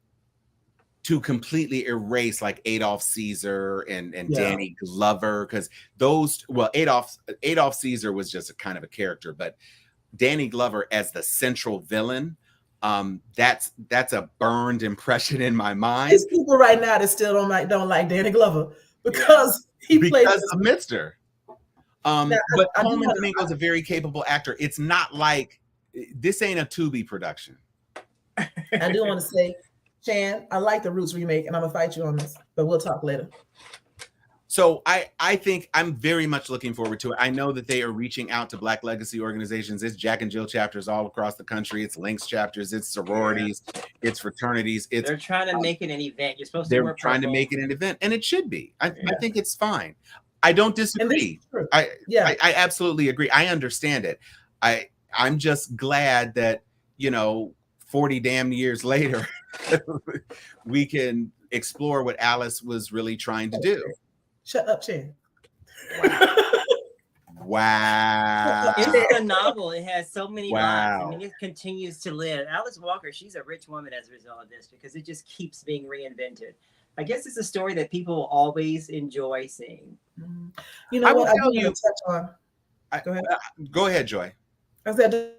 completely erase like Adolph Caesar and Danny Glover, because Adolph Caesar was just a kind of a character, but Danny Glover as the central villain, that's a burned impression in my mind. There's people right now that still don't like Danny Glover because he plays of Mr. But Coleman Domingo is a very capable actor. It's not like this ain't a Tubi production. I do want to say, Chan, I like the Roots remake, and I'm gonna fight you on this, but we'll talk later. So I think I'm very much looking forward to it. I know that they are reaching out to Black legacy organizations. It's Jack and Jill chapters all across the country. It's Links chapters. It's sororities. It's fraternities. They're trying to make it an event. You're supposed to. They're trying to make it an event, and it should be. I think it's fine. I don't disagree. I absolutely agree. I understand it. I'm just glad that 40 damn years later, we can explore what Alice was really trying to do. Shut up, Chan. Wow. It's a novel. It has so many lines. I mean, it continues to live. Alice Walker, she's a rich woman as a result of this because it just keeps being reinvented. I guess it's a story that people will always enjoy seeing. You know what? I want to touch on. Go ahead. Go ahead, Joy. I want to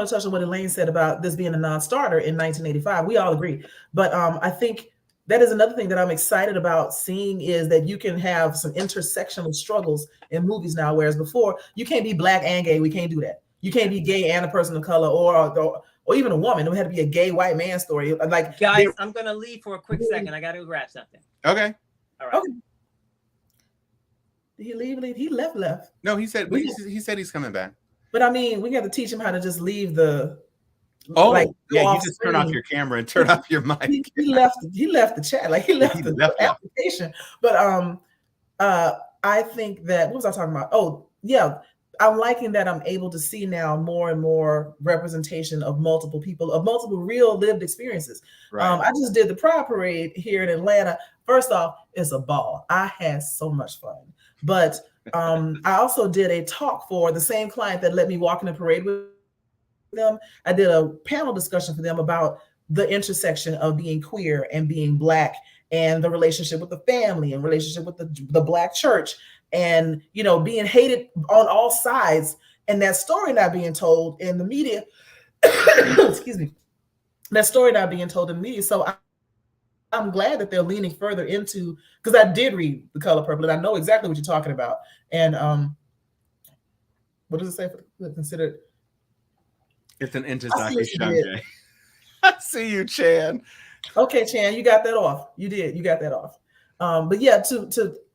touch on what Elaine said about this being a non-starter in 1985. We all agree. But I think that is another thing that I'm excited about seeing is that you can have some intersectional struggles in movies now, whereas before you can't be Black and gay. We can't do that. You can't be gay and a person of color or even a woman. It had to be a gay white man story. Like, guys, I'm going to leave for a quick second. I got to grab something. Okay. All right. Okay. Did he leave? He left. No, he said he's coming back. But I mean, we got to teach him how to just leave the. Oh, you just turn off your camera and turn off your mic. He left the chat, like he left the application. But I think that, what was I talking about? Oh, yeah, I'm liking that I'm able to see now more and more representation of multiple people, of multiple real lived experiences. Right. I just did the Pride Parade here in Atlanta. First off, it's a ball. I had so much fun. But I also did a talk for the same client that let me walk in the parade with them. I did a panel discussion for them about the intersection of being queer and being Black and the relationship with the family and relationship with the Black church and, being hated on all sides and that story not being told in the media. Excuse me. That story not being told in the media. So I'm glad that they're leaning further into, because I did read The Color Purple and I know exactly what you're talking about. And what does it say? considered. It's an I see Intozake what you did. Shunge. I see you, Chan. Okay, Chan, you got that off. You did. You got that off. But yeah,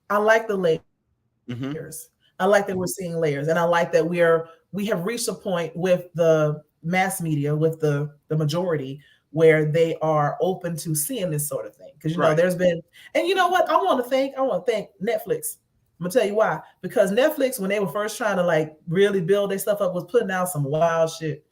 I like the layers. I like that we're seeing layers, and I like that we have reached a point with the mass media, with the majority, where they are open to seeing this sort of thing. Because you know, there's been, and you know what, I want to thank Netflix. I'm gonna tell you why. Because Netflix, when they were first trying to like really build their stuff up, was putting out some wild shit.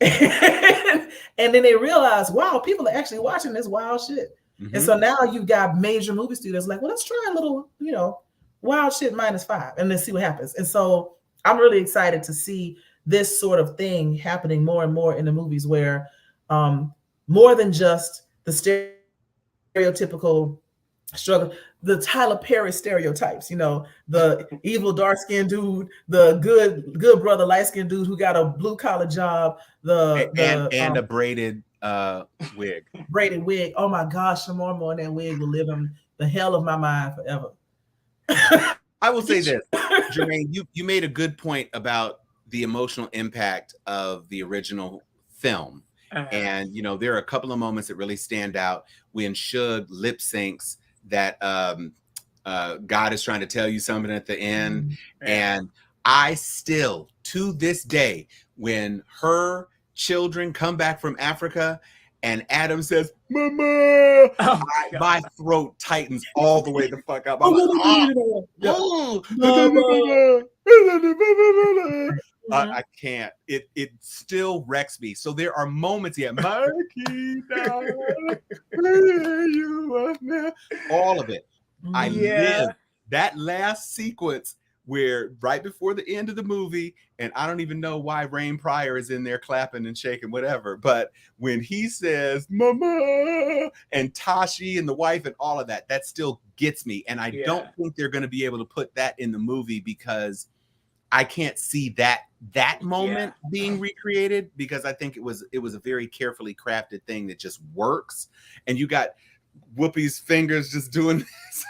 And then they realized, wow, people are actually watching this wild shit. And so now you've got major movie studios like, well, let's try a little, you know, wild shit -5 and let's see what happens. And so I'm really excited to see this sort of thing happening more and more in the movies, where more than just the stereotypical struggle, the Tyler Perry stereotypes, you know, the evil dark-skinned dude, the good brother light-skinned dude who got a blue-collar job, and a braided wig. Braided wig. Oh my gosh, Shamormo in that wig will live in the hell of my mind forever. I will say this, Jermaine, you made a good point about the emotional impact of the original film. And, you know, there are a couple of moments that really stand out when Suge lip syncs that God is trying to tell you something at the end. And I still, to this day, when her children come back from Africa and Adam says, "Mama," my throat tightens all the way the fuck up. I'm like, I can't. It still wrecks me. So there are moments, all of it. I live that last sequence where right before the end of the movie, and I don't even know why Rain Pryor is in there clapping and shaking, whatever. But when he says "Mama" and Tashi and the wife and all of that, that still gets me. And I don't think they're going to be able to put that in the movie because I can't see that moment being recreated, because I think it was a very carefully crafted thing that just works. And you got Whoopi's fingers just doing this.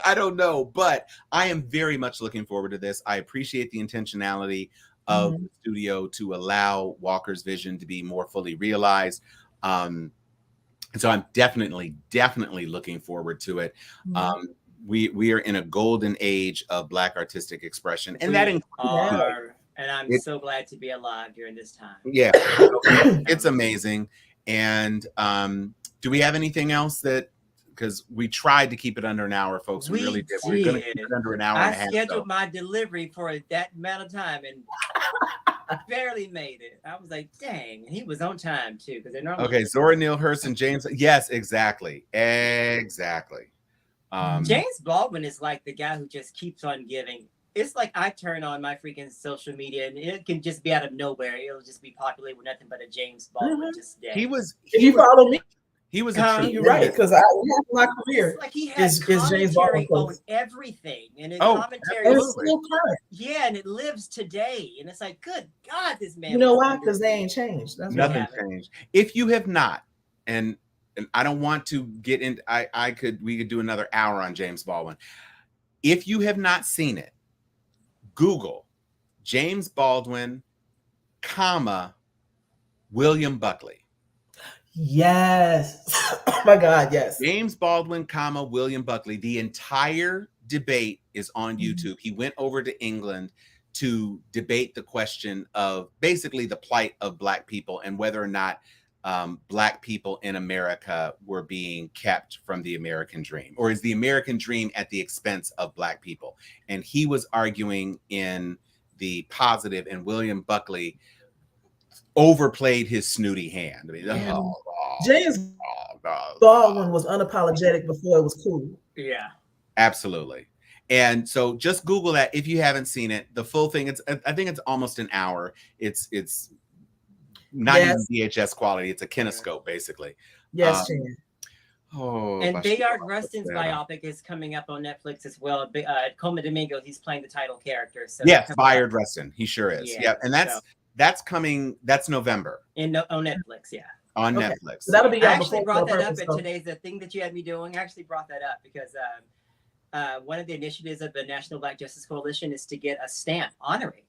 I don't know, but I am very much looking forward to this. I appreciate the intentionality of the studio to allow Walker's vision to be more fully realized. And so I'm definitely looking forward to it. We are in a golden age of Black artistic expression, and that includes, and I'm so glad to be alive during this time. Yeah, it's amazing. And do we have anything else that? Because we tried to keep it under an hour, folks. We really did. We're going to keep it under an hour and a half. I scheduled my delivery for that amount of time and barely made it. I was like, dang. And he was on time, too. Because they're normally okay, Zora Neale Hurston and James. Yes, exactly. James Baldwin is like the guy who just keeps on giving. It's like I turn on my freaking social media and it can just be out of nowhere. It'll just be populated with nothing but a James Baldwin just day. If you follow me, he was you're right, because my career it's like he has James Baldwin on everything, and his commentary is still current. Yeah, and it lives today, and it's like, good God, this man. You know why? Because they ain't changed. Nothing changed. If you have not, and I don't want to get into, we could do another hour on James Baldwin. If you have not seen it, Google James Baldwin, William Buckley. Yes. Oh my God, yes. James Baldwin, William Buckley. The entire debate is on YouTube. He went over to England to debate the question of basically the plight of Black people and whether or not Black people in America were being kept from the American dream, or is the American dream at the expense of Black people? And he was arguing in the positive, and William Buckley overplayed his snooty hand. I mean, James Baldwin was unapologetic before it was cool. Yeah, absolutely. And so just Google that if you haven't seen it. The full thing, I think it's almost an hour. It's not even VHS quality. It's a kinescope, basically. Yes, and Bayard Rustin's biopic is coming up on Netflix as well. Coleman Domingo, he's playing the title character. So yes, Bayard Rustin, he sure is. Yeah, and that's coming. That's November. On Netflix, yeah. On Netflix. So that'll be. I actually brought that up at today's the thing that you had me doing. I actually brought that up because one of the initiatives of the National Black Justice Coalition is to get a stamp honoring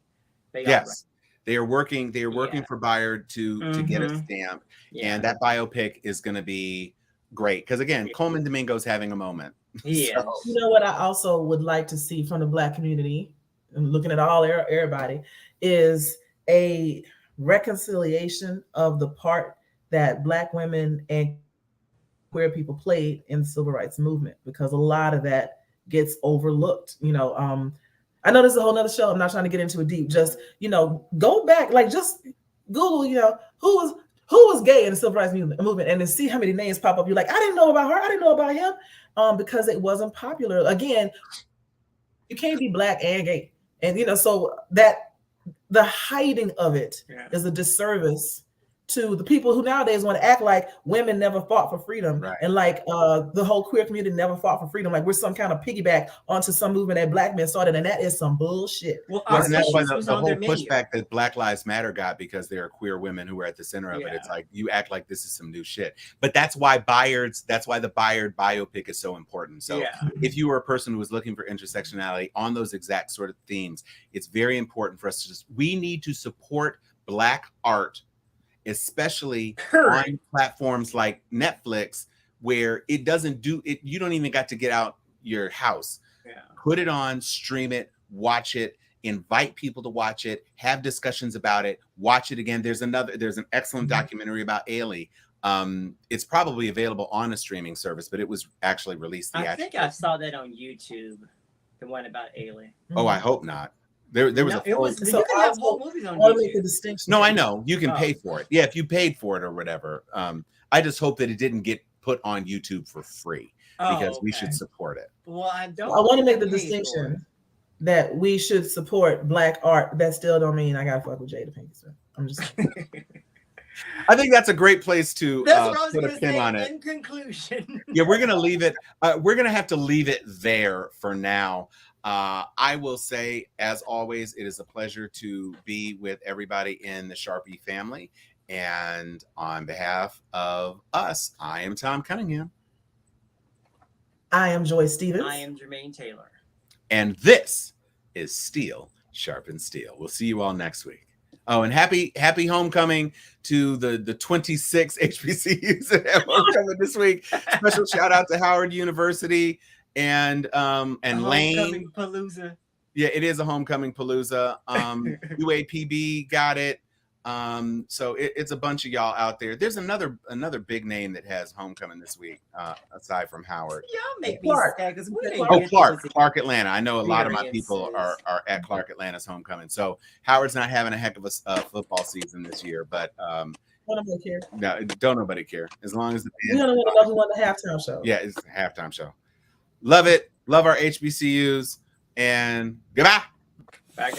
Yes. They are working for Bayard to get a stamp. And that biopic is going to be great. Because again, Coleman Domingo's having a moment. You know what I also would like to see from the Black community, and looking at everybody, is a reconciliation of the part that Black women and queer people played in the civil rights movement, because a lot of that gets overlooked. I know this is a whole nother show. I'm not trying to get into it deep. Just, go back, like just Google, who was gay in the civil rights movement, and then see how many names pop up. You're like, I didn't know about her. I didn't know about him. Because it wasn't popular. Again, you can't be Black and gay. And, so that the hiding of it is a disservice to the people who nowadays want to act like women never fought for freedom, and like the whole queer community never fought for freedom, like we're some kind of piggyback onto some movement that Black men started, and that is some bullshit. Well, and that's why the whole pushback that Black Lives Matter got, because there are queer women who are at the center of it. It's like, you act like this is some new shit. But that's why the Bayard biopic is so important. So if you were a person who was looking for intersectionality on those exact sort of themes, it's very important for us to we need to support Black art, especially on platforms like Netflix, where it doesn't do it. You don't even got to get out your house. Put it on, stream it, watch it, invite people to watch it, have discussions about it, watch it again. There's an excellent documentary about Ailey. It's probably available on a streaming service, but it was actually released. I think I saw that on YouTube, the one about Ailey. Oh, I hope not. There was you can have whole movies on YouTube. Make the distinction. No, I know you can pay for it. Yeah, if you paid for it or whatever. I just hope that it didn't get put on YouTube for free, because we should support it. Well, I want to make the distinction that we should support Black art. That still don't mean I gotta fuck with Jada Pinkett Smith. I'm just I think that's a great place to put a pin on it. In conclusion, we're gonna leave it. We're gonna have to leave it there for now. I will say, as always, it is a pleasure to be with everybody in the Sharpie family. And on behalf of us, I am Tom Cunningham. I am Joy Stevens. I am Jermaine Taylor. And this is Steel Sharpen Steel. We'll see you all next week. Oh, and happy homecoming to the 26 HBCUs that have homecoming this week. Special shout out to Howard University and Lane. Palooza. Yeah, it is a homecoming palooza. UAPB got it. So it's a bunch of y'all out there. There's another big name that has homecoming this week, aside from Howard. Y'all make me sad because Clark Atlanta. I know a lot of my people are at Clark Atlanta's homecoming. So Howard's not having a heck of a football season this year, but don't nobody care. No, don't nobody care, as long as we don't want to know who won the halftime show. Yeah, it's a halftime show. Love it. Love our HBCUs, and goodbye. Back.